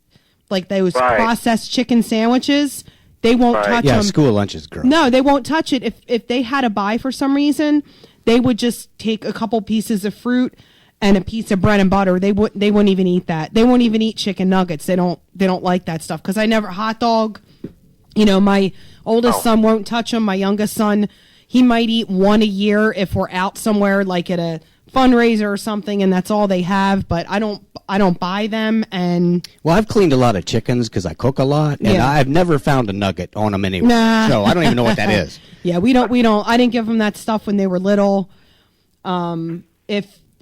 like those Right. processed chicken sandwiches. They won't Right. touch Yeah, them. school lunch is gross. No, they won't touch it. If they had to buy for some reason, they would just take a couple pieces of fruit and a piece of bread and butter. They wouldn't even eat that. They won't even eat chicken nuggets. They don't like that stuff because I never hot dog. You know, my oldest son won't touch them. My youngest son, he might eat one a year if we're out somewhere like at a fundraiser or something, and that's all they have. But I don't buy them. And Well, I've cleaned a lot of chickens because I cook a lot, and Yeah. I've never found a nugget on them anywhere. Nah. So I don't even know what that is. yeah, we don't. I didn't give them that stuff when they were little.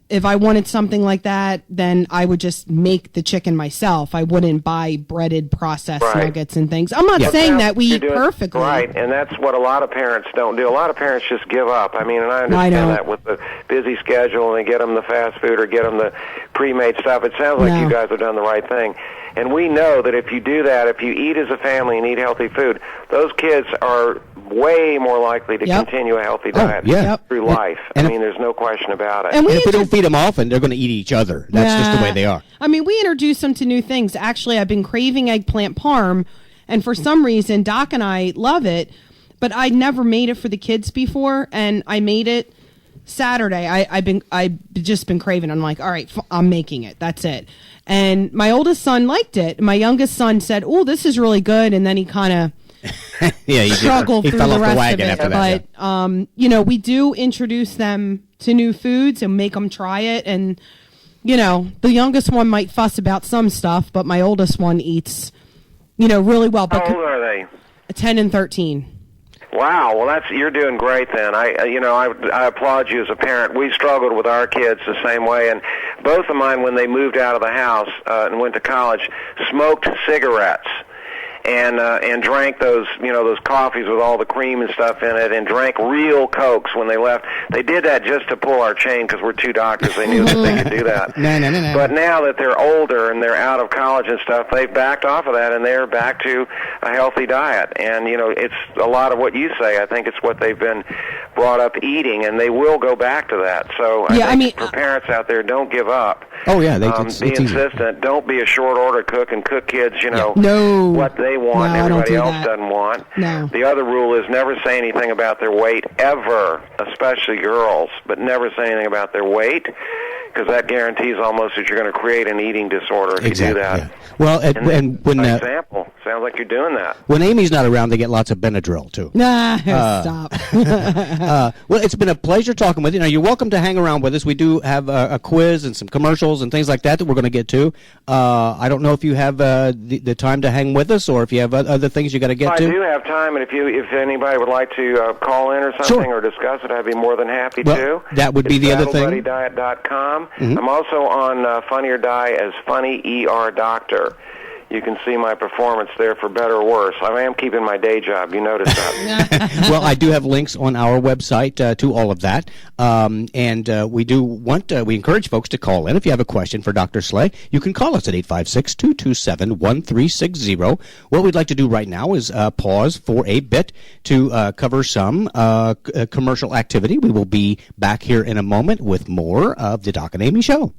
If I wanted something like that, then I would just make the chicken myself. I wouldn't buy breaded processed Right. nuggets and things. I'm not Yeah. saying Now, that we you're eat doing- perfectly. Right, and that's what a lot of parents don't do. A lot of parents just give up. I mean, and I I understand know. that with the busy schedule, and they get them the fast food or get them the pre-made stuff. It sounds like No. you guys have done the right thing. And we know that if you do that, if you eat as a family and eat healthy food, those kids are way more likely to Yep. continue a healthy diet yeah. Yep. through life. And- I mean, there's no question about it. And we And if we inter- don't feed them often, they're going to eat each other. That's just the way they are. I mean, we introduce them to new things. Actually, I've been craving eggplant parm, and for some reason, Doc and I love it, but I'd never made it for the kids before, and I made it Saturday. I've just been craving. I'm like, all right, I'm making it. That's it. And my oldest son liked it. My youngest son said, "Oh, this is really good," and then he kind of Yeah, he struggle he through fell the off rest the of wagon it. after that. But you know, we do introduce them to new foods and make them try it. And you know, the youngest one might fuss about some stuff, but my oldest one eats, you know, really well. How But old are they? 10 and 13. Wow, well, you're doing great then. I applaud you as a parent. We struggled with our kids the same way, and both of mine, when they moved out of the house and went to college, smoked cigarettes and drank those coffees with all the cream and stuff in it, and drank real Cokes when they left. They did that just to pull our chain because we're two doctors. They knew that they could do that. No. But now that they're older and they're out of college and stuff, they've backed off of that and they're back to a healthy diet. And, you know, it's a lot of what you say. I think it's what they've been brought up eating, and they will go back to that. So I think for parents out there, don't give up. Oh, yeah. Be it's easy. insistent. Don't be a short order cook and cook kids, No. what they want No, I and don't everybody do else that. doesn't want. No. The other rule is never say anything about their weight ever, especially girls, but never say anything about their weight, because that guarantees almost that you're going to create an eating disorder if you do that. Yeah. Well, and when By example, sounds like you're doing that. when Amy's not around, they get lots of Benadryl too. Nah, stop. Well, it's been a pleasure talking with you. Now, you're welcome to hang around with us. We do have a quiz and some commercials and things like that we're going to get to. I don't know if you have the time to hang with us, or if you have other things you got to get to. I do have time, and if anybody would like to call in or something Sure. or discuss it, I'd be more than happy Well, to. that would be It's the other thing. BattleBuddyDiet.com. I'm also on Funny or Die as Funny ER Doctor. You can see my performance there for better or worse. I am keeping my day job. You notice that. Well, I do have links on our website to all of that, and we do want we encourage folks to call in if you have a question for Dr. Slay. You can call us at 856-227-1360. What we'd like to do right now is pause for a bit to cover some commercial activity. We will be back here in a moment with more of the Doc and Amy Show.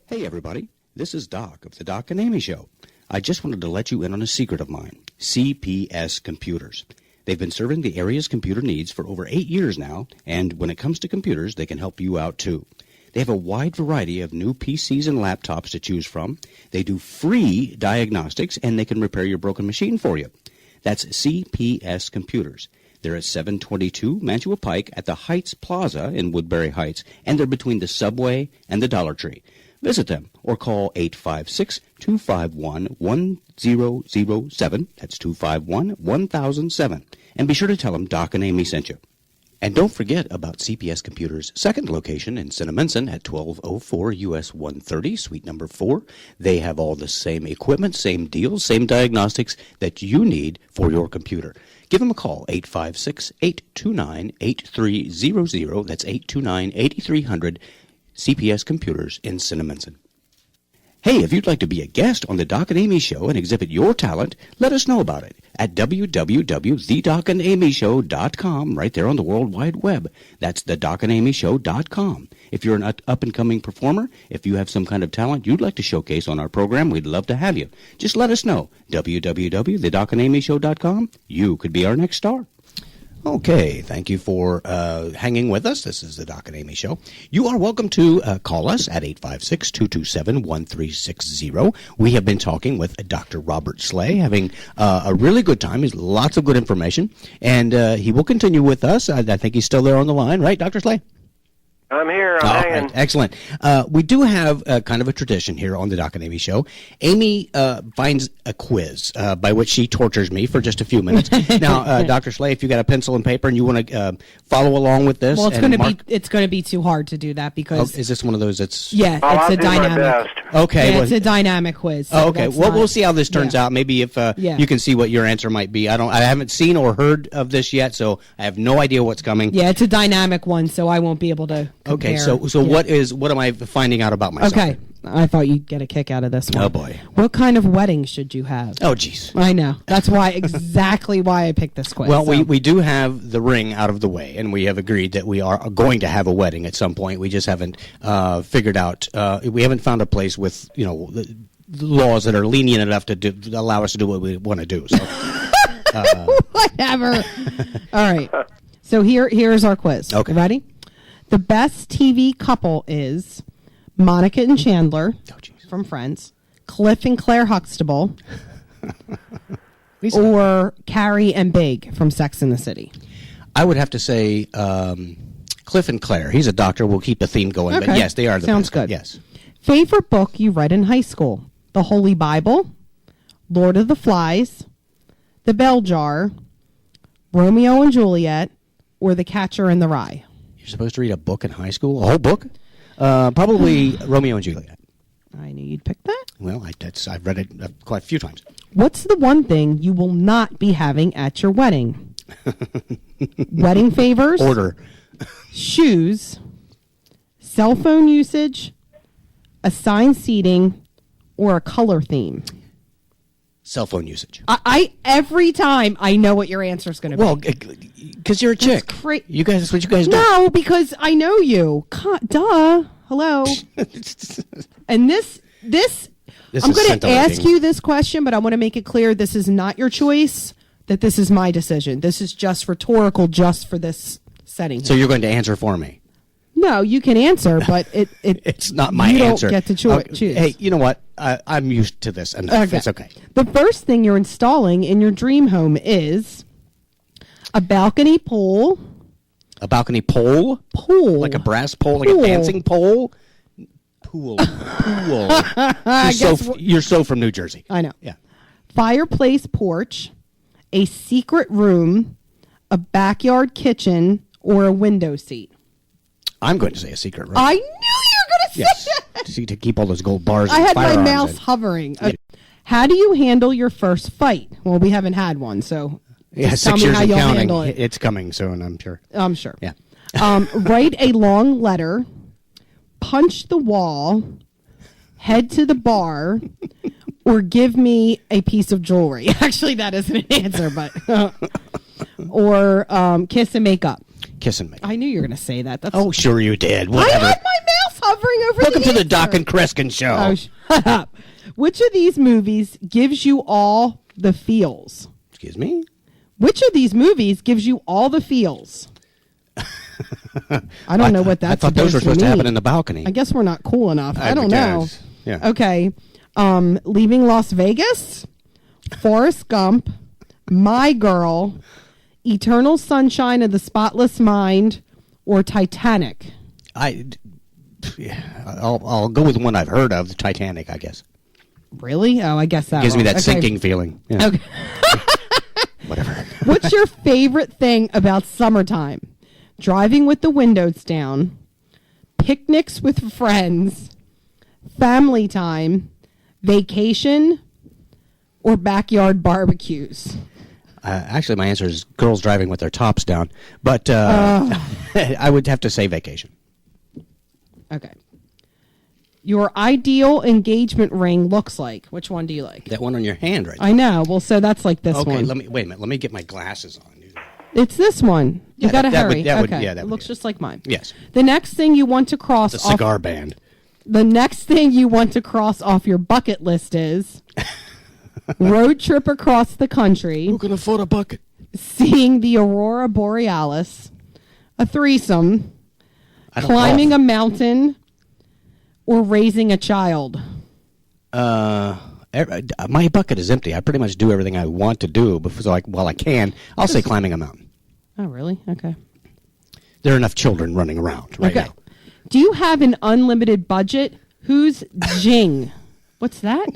Hey, everybody. This is Doc of the Doc and Amy Show. I just wanted to let you in on a secret of mine, CPS Computers. They've been serving the area's computer needs for over 8 years now, and when it comes to computers, they can help you out too. They have a wide variety of new PCs and laptops to choose from. They do free diagnostics, and they can repair your broken machine for you. That's CPS Computers. They're at 722 Mantua Pike at the Heights Plaza in Woodbury Heights, and they're between the Subway and the Dollar Tree. Visit them or call 856-251-1007. That's 251-1007. And be sure to tell them Doc and Amy sent you. And don't forget about CPS Computers' second location in Cinnaminson at 1204 US 130, suite number 4. They have all the same equipment, same deals, same diagnostics that you need for your computer. Give them a call, 856-829-8300. That's 829-8300. CPS Computers in Cinnaminson. Hey, if you'd like to be a guest on the Doc and Amy Show and exhibit your talent, let us know about it at www.thedocandamyshow.com, right there on the World Wide Web. That's thedocandamyshow.com. If you're an up-and-coming performer, if you have some kind of talent you'd like to showcase on our program, we'd love to have you. Just let us know. www.thedocandamyshow.com. You could be our next star. Okay, thank you for hanging with us. This is the Doc and Amy Show. You are welcome to call us at 856-227-1360. We have been talking with Dr. Robert Slay, having a really good time. He's lots of good information, and he will continue with us. I think he's still there on the line, right, Dr. Slay? I'm here. I'm hanging. Right, excellent. We do have kind of a tradition here on the Doc and Amy Show. Amy finds a quiz by which she tortures me for just a few minutes. Now, Dr. Slay, if you got a pencil and paper and you want to follow along with this, Well, it's going to be too hard to do that because is this one of those that's I'll it's a do my dynamic. best. okay? Yeah, well, it's a dynamic quiz. So okay. that's Well, not- we'll see how this turns yeah. out. Maybe if Yeah. you can see what your answer might be. I haven't seen or heard of this yet, so I have no idea what's coming. Yeah, it's a dynamic one, so I won't be able to compare. Okay. So Yeah. what am I finding out about myself? Okay, I thought you'd get a kick out of this one. Oh, boy. What kind of wedding should you have? Oh, jeez. I know. That's exactly why I picked this quiz. Well, so. we do have the ring out of the way, and we have agreed that we are going to have a wedding at some point. We just haven't figured out. We haven't found a place with the laws that are lenient enough to allow us to do what we want to do. So, Whatever. All right. So here's our quiz. Okay. Ready? The best TV couple is Monica and Chandler from Friends, Cliff and Claire Huxtable, or Carrie and Big from Sex and the City. I would have to say Cliff and Claire. He's a doctor. We'll keep the theme going. Okay. But yes, they are the Sounds best. good. Yes. Favorite book you read in high school? The Holy Bible, Lord of the Flies, The Bell Jar, Romeo and Juliet, or The Catcher in the Rye? You're supposed to read a book in high school? A whole book? Probably Romeo and Juliet. I knew you'd pick that. Well, I've read it quite a few times. What's the one thing you will not be having at your wedding? Wedding favors, Order. shoes, cell phone usage, assigned seating, or a color theme? Cell phone usage. I every time I know what your answer is going to be. Well, because you're a chick. You guys, that's what you guys do. No, because I know you. Duh. Hello. And this I'm is going to scintillating. ask you this question, but I want to make it clear this is not your choice, that this is my decision. This is just rhetorical, just for this setting. So you're going to answer for me. No, No, you can answer, but It's not my you answer. don't get to choose. Hey, you know what? I'm used to this enough. Okay. It's okay. The first thing you're installing in your dream home is a balcony pole. A balcony pole? Pool. Like a brass pole? Like Pool. a dancing pole? Pool. You're so from New Jersey. I know. Yeah. Fireplace porch, a secret room, a backyard kitchen, or a window seat. I'm going to say a secret room. I knew you were going to say Yes. that. To keep all those gold bars I and had my firearms mouse in. hovering. How do you handle your first fight? Well, we haven't had one, so Yeah, just tell 6 me years how and you'll counting. handle it. It's coming soon, I'm sure. I'm sure. Yeah. Write a long letter, punch the wall, head to the bar, or give me a piece of jewelry. Actually, that isn't an answer, but or kiss and make up. Kiss and make. I knew you were going to say that. That's Oh, sure you did. I Whatever. had my mouse hovering over Welcome the to the answer. Doc and Kreskin show. Oh, shut up. Which of these movies gives you all the feels? Excuse me? Which of these movies gives you all the feels? I don't know what that's I thought those were supposed to happen in the balcony. I guess we're not cool enough. I don't know. guess. Yeah. Okay. Leaving Las Vegas, Forrest Gump, My Girl, Eternal Sunshine of the Spotless Mind, or Titanic. I'll go with one I've heard of, the Titanic, I guess. Really? Oh, I guess that Gives me wrong. that sinking feeling. Yeah. Okay. Whatever. What's your favorite thing about summertime? Driving with the windows down, picnics with friends, family time, vacation, or backyard barbecues? Actually, my answer is girls driving with their tops down. But I would have to say vacation. Okay. Your ideal engagement ring looks like. Which one do you like? That one on your hand right there. I know. Well, so that's like this Okay, one. wait a minute. Let me get my glasses on. It's this one. You Yeah, got to that would- hurry. that would- okay. yeah, that it would looks be it. just like mine. Yes. The next thing you want to cross The off cigar band. The next thing you want to cross off your bucket list is road trip across the country, can afford a bucket? seeing the aurora borealis, a threesome, I don't climbing golf. a mountain, or raising a child. My bucket is empty. I pretty much do everything I want to do. While I can, I'll say climbing a mountain. Oh, really? Okay. There are enough children running around right Okay. now. Do you have an unlimited budget? Who's Jing? What's that?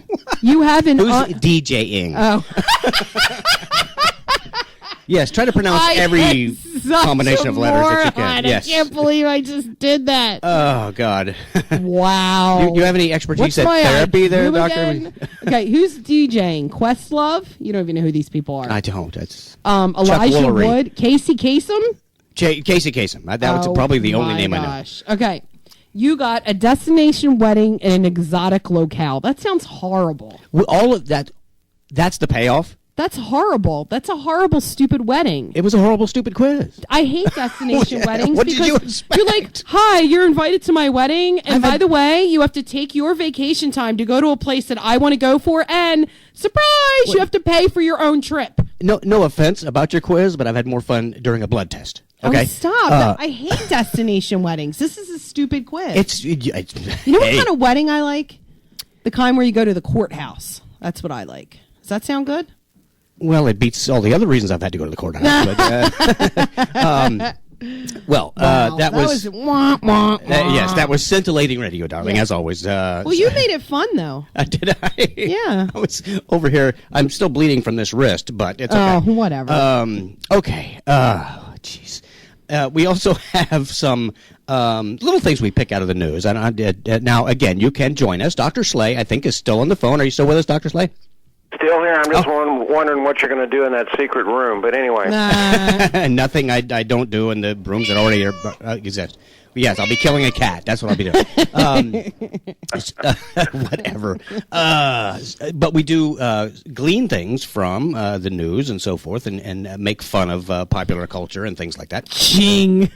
You have an Who's DJing? Oh. Yes, try to pronounce every combination of letters that you can. Yes. I can't believe I just did that. Oh God. Wow. You have any expertise What's at my therapy there, room Doctor? again? Okay, who's DJing? Questlove? You don't even know who these people are. I don't. That's Elijah Woolery. Wood, Casey Kasem. Casey Kasem. That was probably the only name I know. Okay. You got a destination wedding in an exotic locale. That sounds horrible. Well, all of that. That's the payoff. That's horrible. That's a horrible, stupid wedding. It was a horrible, stupid quiz. I hate destination weddings What did because you expect? you're like, hi, you're invited to my wedding, and by the way, you have to take your vacation time to go to a place that I want to go for, and surprise, you have to pay for your own trip. No offense about your quiz, but I've had more fun during a blood test. Okay, Oh, stop. I hate destination weddings. This is a stupid quiz. You You know what kind of wedding I like? The kind where you go to the courthouse. That's what I like. Does that sound good? Well, it beats all the other reasons I've had to go to the courthouse. That was wah, wah, wah. yes, that was scintillating radio, darling, Yeah. as always. Well, you made it fun, though. Did I? Yeah. I was over here. I'm still bleeding from this wrist, but it's okay. Oh, whatever. Okay. Jeez. We also have some little things we pick out of the news. And now, again, you can join us. Dr. Slay, I think, is still on the phone. Are you still with us, Dr. Slay? Still here. I'm just wondering what you're going to do in that secret room. But anyway. Nothing I don't do in the rooms that already exist. Yes, I'll be killing a cat. That's what I'll be doing. Whatever. But we do glean things from the news and so forth and make fun of popular culture and things like that. Ching.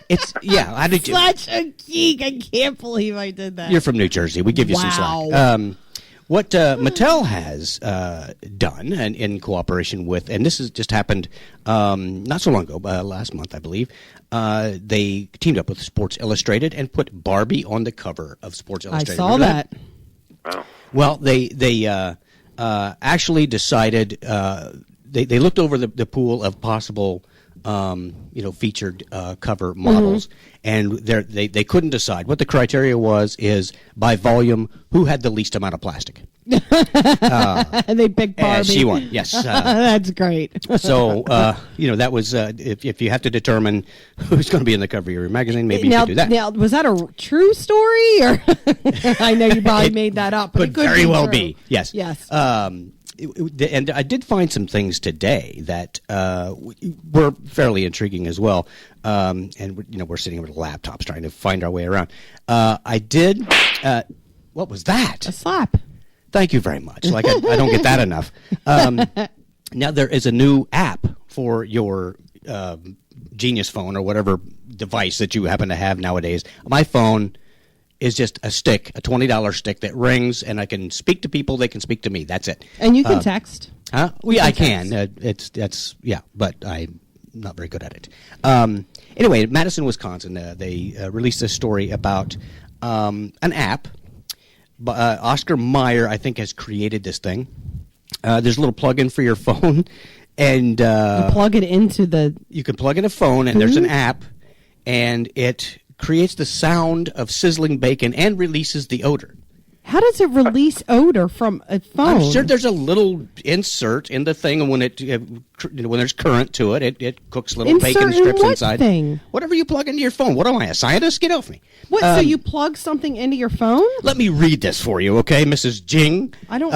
It's, yeah. How did you? Such a geek. I can't believe I did that. You're from New Jersey. We give you some Wow. slack. What Mattel has done, and in cooperation with, and this has just happened not so long ago, last month, I believe, they teamed up with Sports Illustrated and put Barbie on the cover of Sports Illustrated. I saw that. Wow. Well, they actually decided they looked over the pool of possible featured cover models, and they couldn't decide. What the criteria is by volume, who had the least amount of plastic. They picked Barbie. And she won. Yes, that's great. So that was if you have to determine who's going to be in the cover of your magazine, maybe you could do that. Now, was that a true story, or I know you probably made that up, but Could it could very be well true. be. Yes. Yes. And I did find some things today that were fairly intriguing as well. And we're sitting with laptops trying to find our way around. I did. What was that? A slap. Thank you very much. Like I don't get that enough. Now there is a new app for your Genius phone or whatever device that you happen to have nowadays. My phone is just a stick, a $20 stick that rings, and I can speak to people. They can speak to me. That's it. And you can text. Huh? Well, yeah, I can. But I'm not very good at it. Anyway, Madison, Wisconsin, they released a story about an app. Oscar Mayer, I think, has created this thing. There's a little plug-in for your phone, and You plug it into the. you can plug in a phone, and there's an app, and it creates the sound of sizzling bacon and releases the odor. How does it release odor from a phone? I'm sure there's a little insert in the thing, and when when there's current to it, it cooks little Insert bacon in strips what inside. thing? Whatever you plug into your phone. What am I, a scientist? Get off me. What? So you plug something into your phone? Let me read this for you, okay, Mrs. Jing? I don't.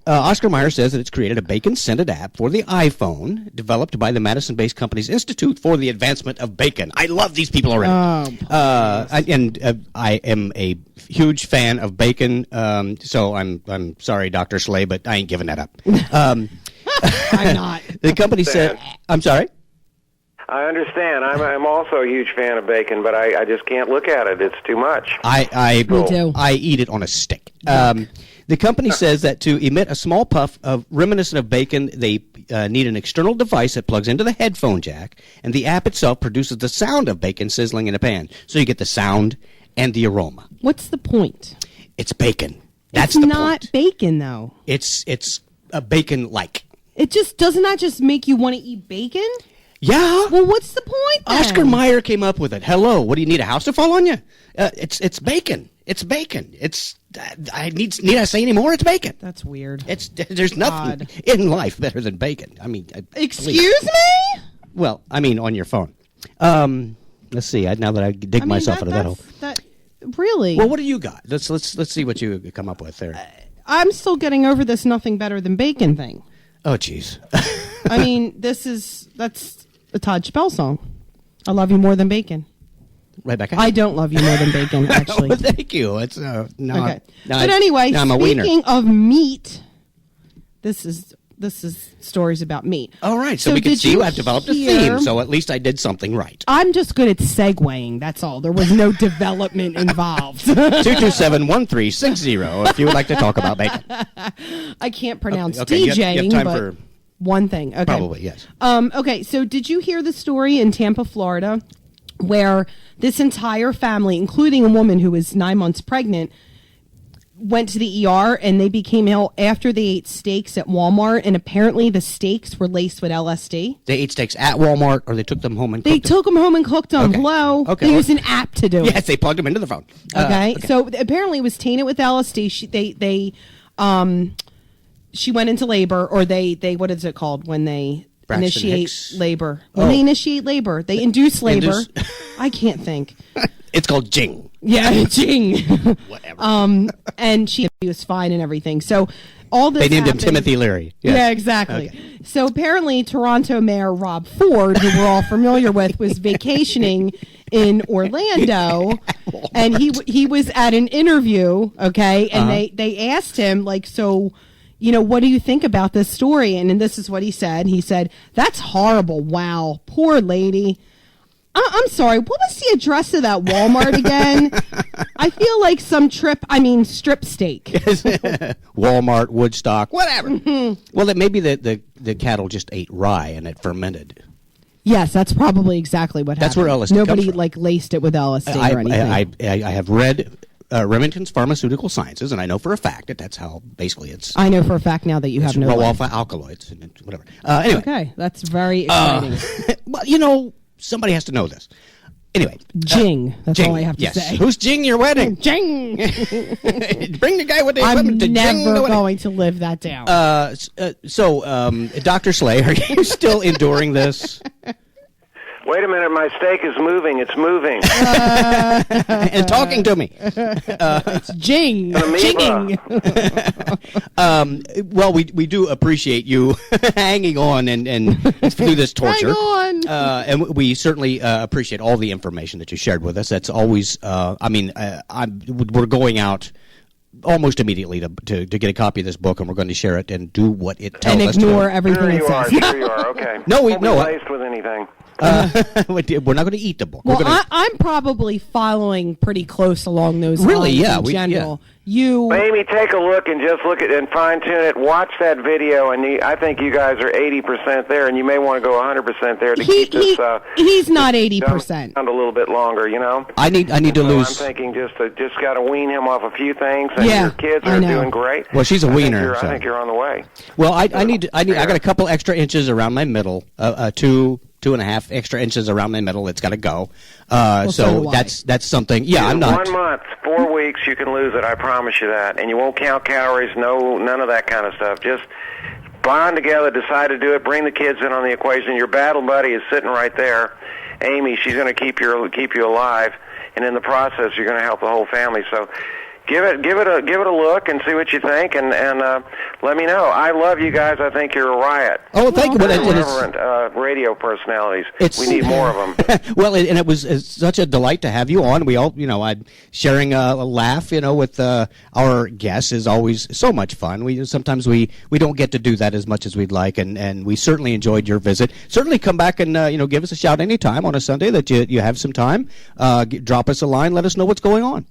Oscar Mayer says that it's created a bacon-scented app for the iPhone, developed by the Madison-based company's Institute for the Advancement of Bacon. I love these people already. I am a huge fan of bacon, so I'm sorry, Dr. Slay, but I ain't giving that up. I'm not. The company said, I'm sorry? I understand. I'm also a huge fan of bacon, but I just can't look at it. It's too much. Me too. I eat it on a stick. The company says that to emit a small puff of reminiscent of bacon, they need an external device that plugs into the headphone jack, and the app itself produces the sound of bacon sizzling in a pan. So you get the sound and the aroma. What's the point? It's bacon. That's it's the not point. bacon, though. It's a bacon-like. It just doesn't that just make you want to eat bacon? Yeah. Well, what's the point then? Oscar Mayer came up with it. Hello, what do you need, a house to fall on you? It's bacon. It's bacon. It's need I say any more? It's bacon. That's weird. There's nothing in life better than bacon. I mean, Excuse me? Well, I mean, on your phone. Let's see. Now that I dig myself into that hole. Really? Well, what do you got? Let's see what you come up with there. I'm still getting over this nothing better than bacon thing. Oh, jeez. I mean, that's a Todd Spell song. I love you more than bacon. Right back. I don't love you more than bacon, actually. Well, thank you. It's no. Okay. But anyway, speaking of meat, this is stories about meat. All right, so we can see I've developed a theme, so at least I did something right. I'm just good at segueing, that's all. There was no development involved. 227-1360 if you would like to talk about bacon. I can't pronounce okay, DJing, you have time but for one thing. Okay. Probably, yes. Okay, so did you hear the story in Tampa, Florida, where this entire family, including a woman who was 9 months pregnant, went to the ER and they became ill after they ate steaks at Walmart, and apparently the steaks were laced with LSD. They ate steaks at Walmart, or they took them home and cooked them? They took them home and cooked them. Okay. Hello. Okay. They used an app to do it. Yes, they plugged them into the phone. Okay. So apparently it was tainted with LSD. She went into labor, or they what is it called when they Braxton initiate Hicks. labor? When they initiate labor, they induce labor. I can't think. It's called Jing. Yeah, Jing. Whatever. And she was fine and everything. So all this They named him happened- Timothy Leary. Yes. Yeah, exactly. Okay. So apparently Toronto Mayor Rob Ford, who we're all familiar with, was vacationing in Orlando, and he was at an interview, okay, and they asked him, like, so, you know, what do you think about this story? And this is what he said. He said, "That's horrible. Wow, poor lady. I'm sorry, what was the address of that Walmart again? I feel like some strip steak. Walmart, Woodstock, whatever. Well, that maybe the cattle just ate rye and it fermented. Yes, that's probably exactly what happened. That's where LSD Nobody comes from. laced it with LSD or anything. I have read Remington's Pharmaceutical Sciences, and I know for a fact that that's how basically it's. I know for a fact now that you have no raw life. alpha alkaloids and whatever. Anyway, Okay, that's very exciting. well, somebody has to know this. Anyway, Jing. That's Jing, all I have to yes. say. Who's Jing your wedding? Jing. Bring the guy with the I'm equipment to Jing the never wedding. going to live that down. Dr. Slay, are you still enduring this? Wait a minute, my steak is moving. It's moving. And talking to me. It's Jing. Amoeba. Jinging. Well, we do appreciate you hanging on and through this torture. Hang on. And we certainly appreciate all the information that you shared with us. That's always, we're going out almost immediately to get a copy of this book, and we're going to share it and do what it tells And us to. ignore everything Sure it you are. says. Sure you are. Okay. No, Won't be no. laced with anything. We're not going to eat the book. Well, We're gonna, I'm probably following pretty close along those Really, lines yeah, in we- general. You Amy, take a look and just look at and fine tune it. Watch that video, and I think you guys are 80% there, and you may want to go 100% there to keep this. he's not 80%. Around a little bit longer, you know. I need to So lose. I'm thinking just got to wean him off a few things, and Yeah, your kids I are know. doing great. Well, she's a wiener, I so. think you're on the way. Well, I got a couple extra inches around my middle, 2.5 extra inches around my middle. It's got to go. so So do I. that's something. Yeah, I'm not. 1 month, 4 weeks, you can lose it. I promise you that. And you won't count calories. No, none of that kind of stuff. Just bond together, decide to do it. Bring the kids in on the equation. Your battle buddy is sitting right there, Amy. She's going to keep you alive, and in the process, you're going to help the whole family. So. Give it a look and see what you think, and let me know. I love you guys. I think you're a riot. Oh, thank you. Well, Irreverent radio personalities. We need more of them. Well, and it was such a delight to have you on. We all, I'm sharing a laugh, with our guests is always so much fun. Sometimes we don't get to do that as much as we'd like, and we certainly enjoyed your visit. Certainly come back and give us a shout anytime on a Sunday that you have some time. Drop us a line. Let us know what's going on.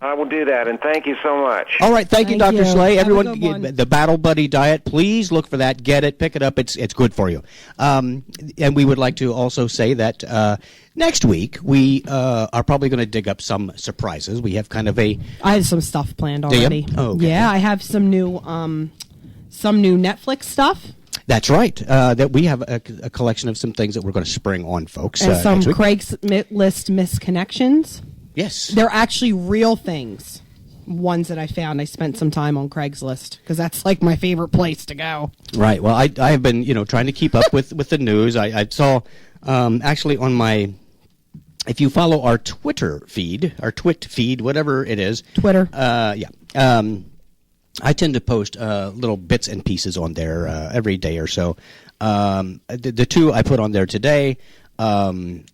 I will do that, and thank you so much. All right, thank you, Thank Dr. you. Slay. Have a Everyone, good one. the Battle Buddy diet, please look for that. Get it, pick it up. It's good for you. And we would like to also say that next week we are probably going to dig up some surprises. We have kind of a. I have some stuff planned you? already. Oh, okay. Yeah, I have some new Netflix stuff. That's right. That we have a collection of some things that we're going to spring on folks. And some next week. Craigslist misconnections. Yes. They're actually real things. Ones that I found. I spent some time on Craigslist because that's like my favorite place to go. Right. Well, I have been trying to keep up with the news. I saw actually on my. If you follow our Twitter feed, our Twit feed, whatever it is. Twitter. Yeah. I tend to post little bits and pieces on there every day or so. The two I put on there today, and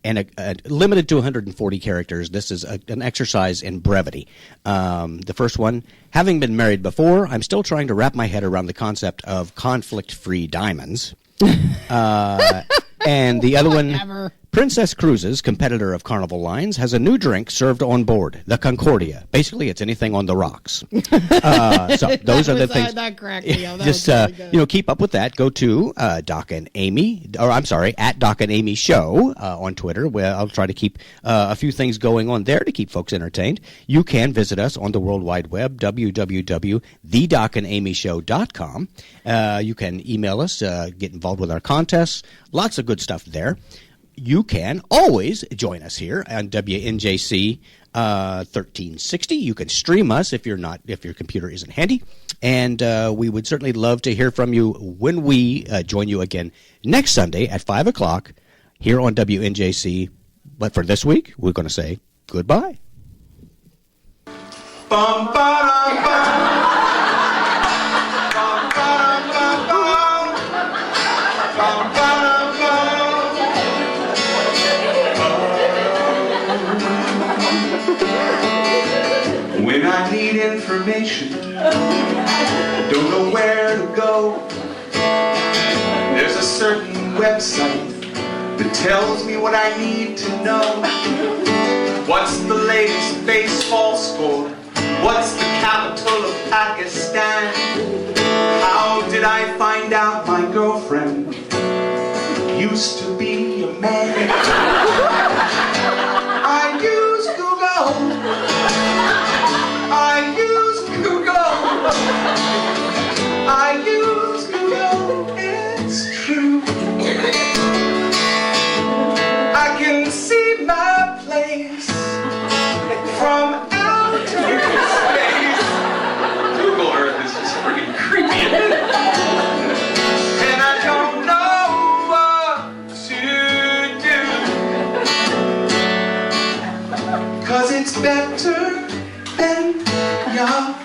limited to 140 characters. This is an exercise in brevity. The first one, having been married before, I'm still trying to wrap my head around the concept of conflict-free diamonds. And the other one, Princess Cruises, competitor of Carnival Lines, has a new drink served on board, the Concordia. Basically, it's anything on the rocks. So those are the things. That cracked me up. That Just was really good. keep up with that. Go to Doc and Amy, or I'm sorry, at Doc and Amy Show on Twitter, where I'll try to keep a few things going on there to keep folks entertained. You can visit us on the World Wide Web, www.thedocandamyshow.com. You can email us, get involved with our contests. Lots of good stuff there. You can always join us here on WNJC 1360. You can stream us if your computer isn't handy, and we would certainly love to hear from you when we join you again next Sunday at 5:00 here on WNJC. But for this week, we're going to say goodbye. Bum, ba-dum, bum. Bum, ba-dum, bum, bum. Bum, ba-dum, bum. When I need information, don't know where to go, there's a certain website that tells me what I need to know. What's the latest baseball score? What's the capital of Pakistan? How did I find out my girlfriend used to be a man? I use Google. I use Google. I use Google. It's true. I can see my place from outer space. Google Earth is just freaking creepy. And I don't know what to do. 'Cause it's better than yours.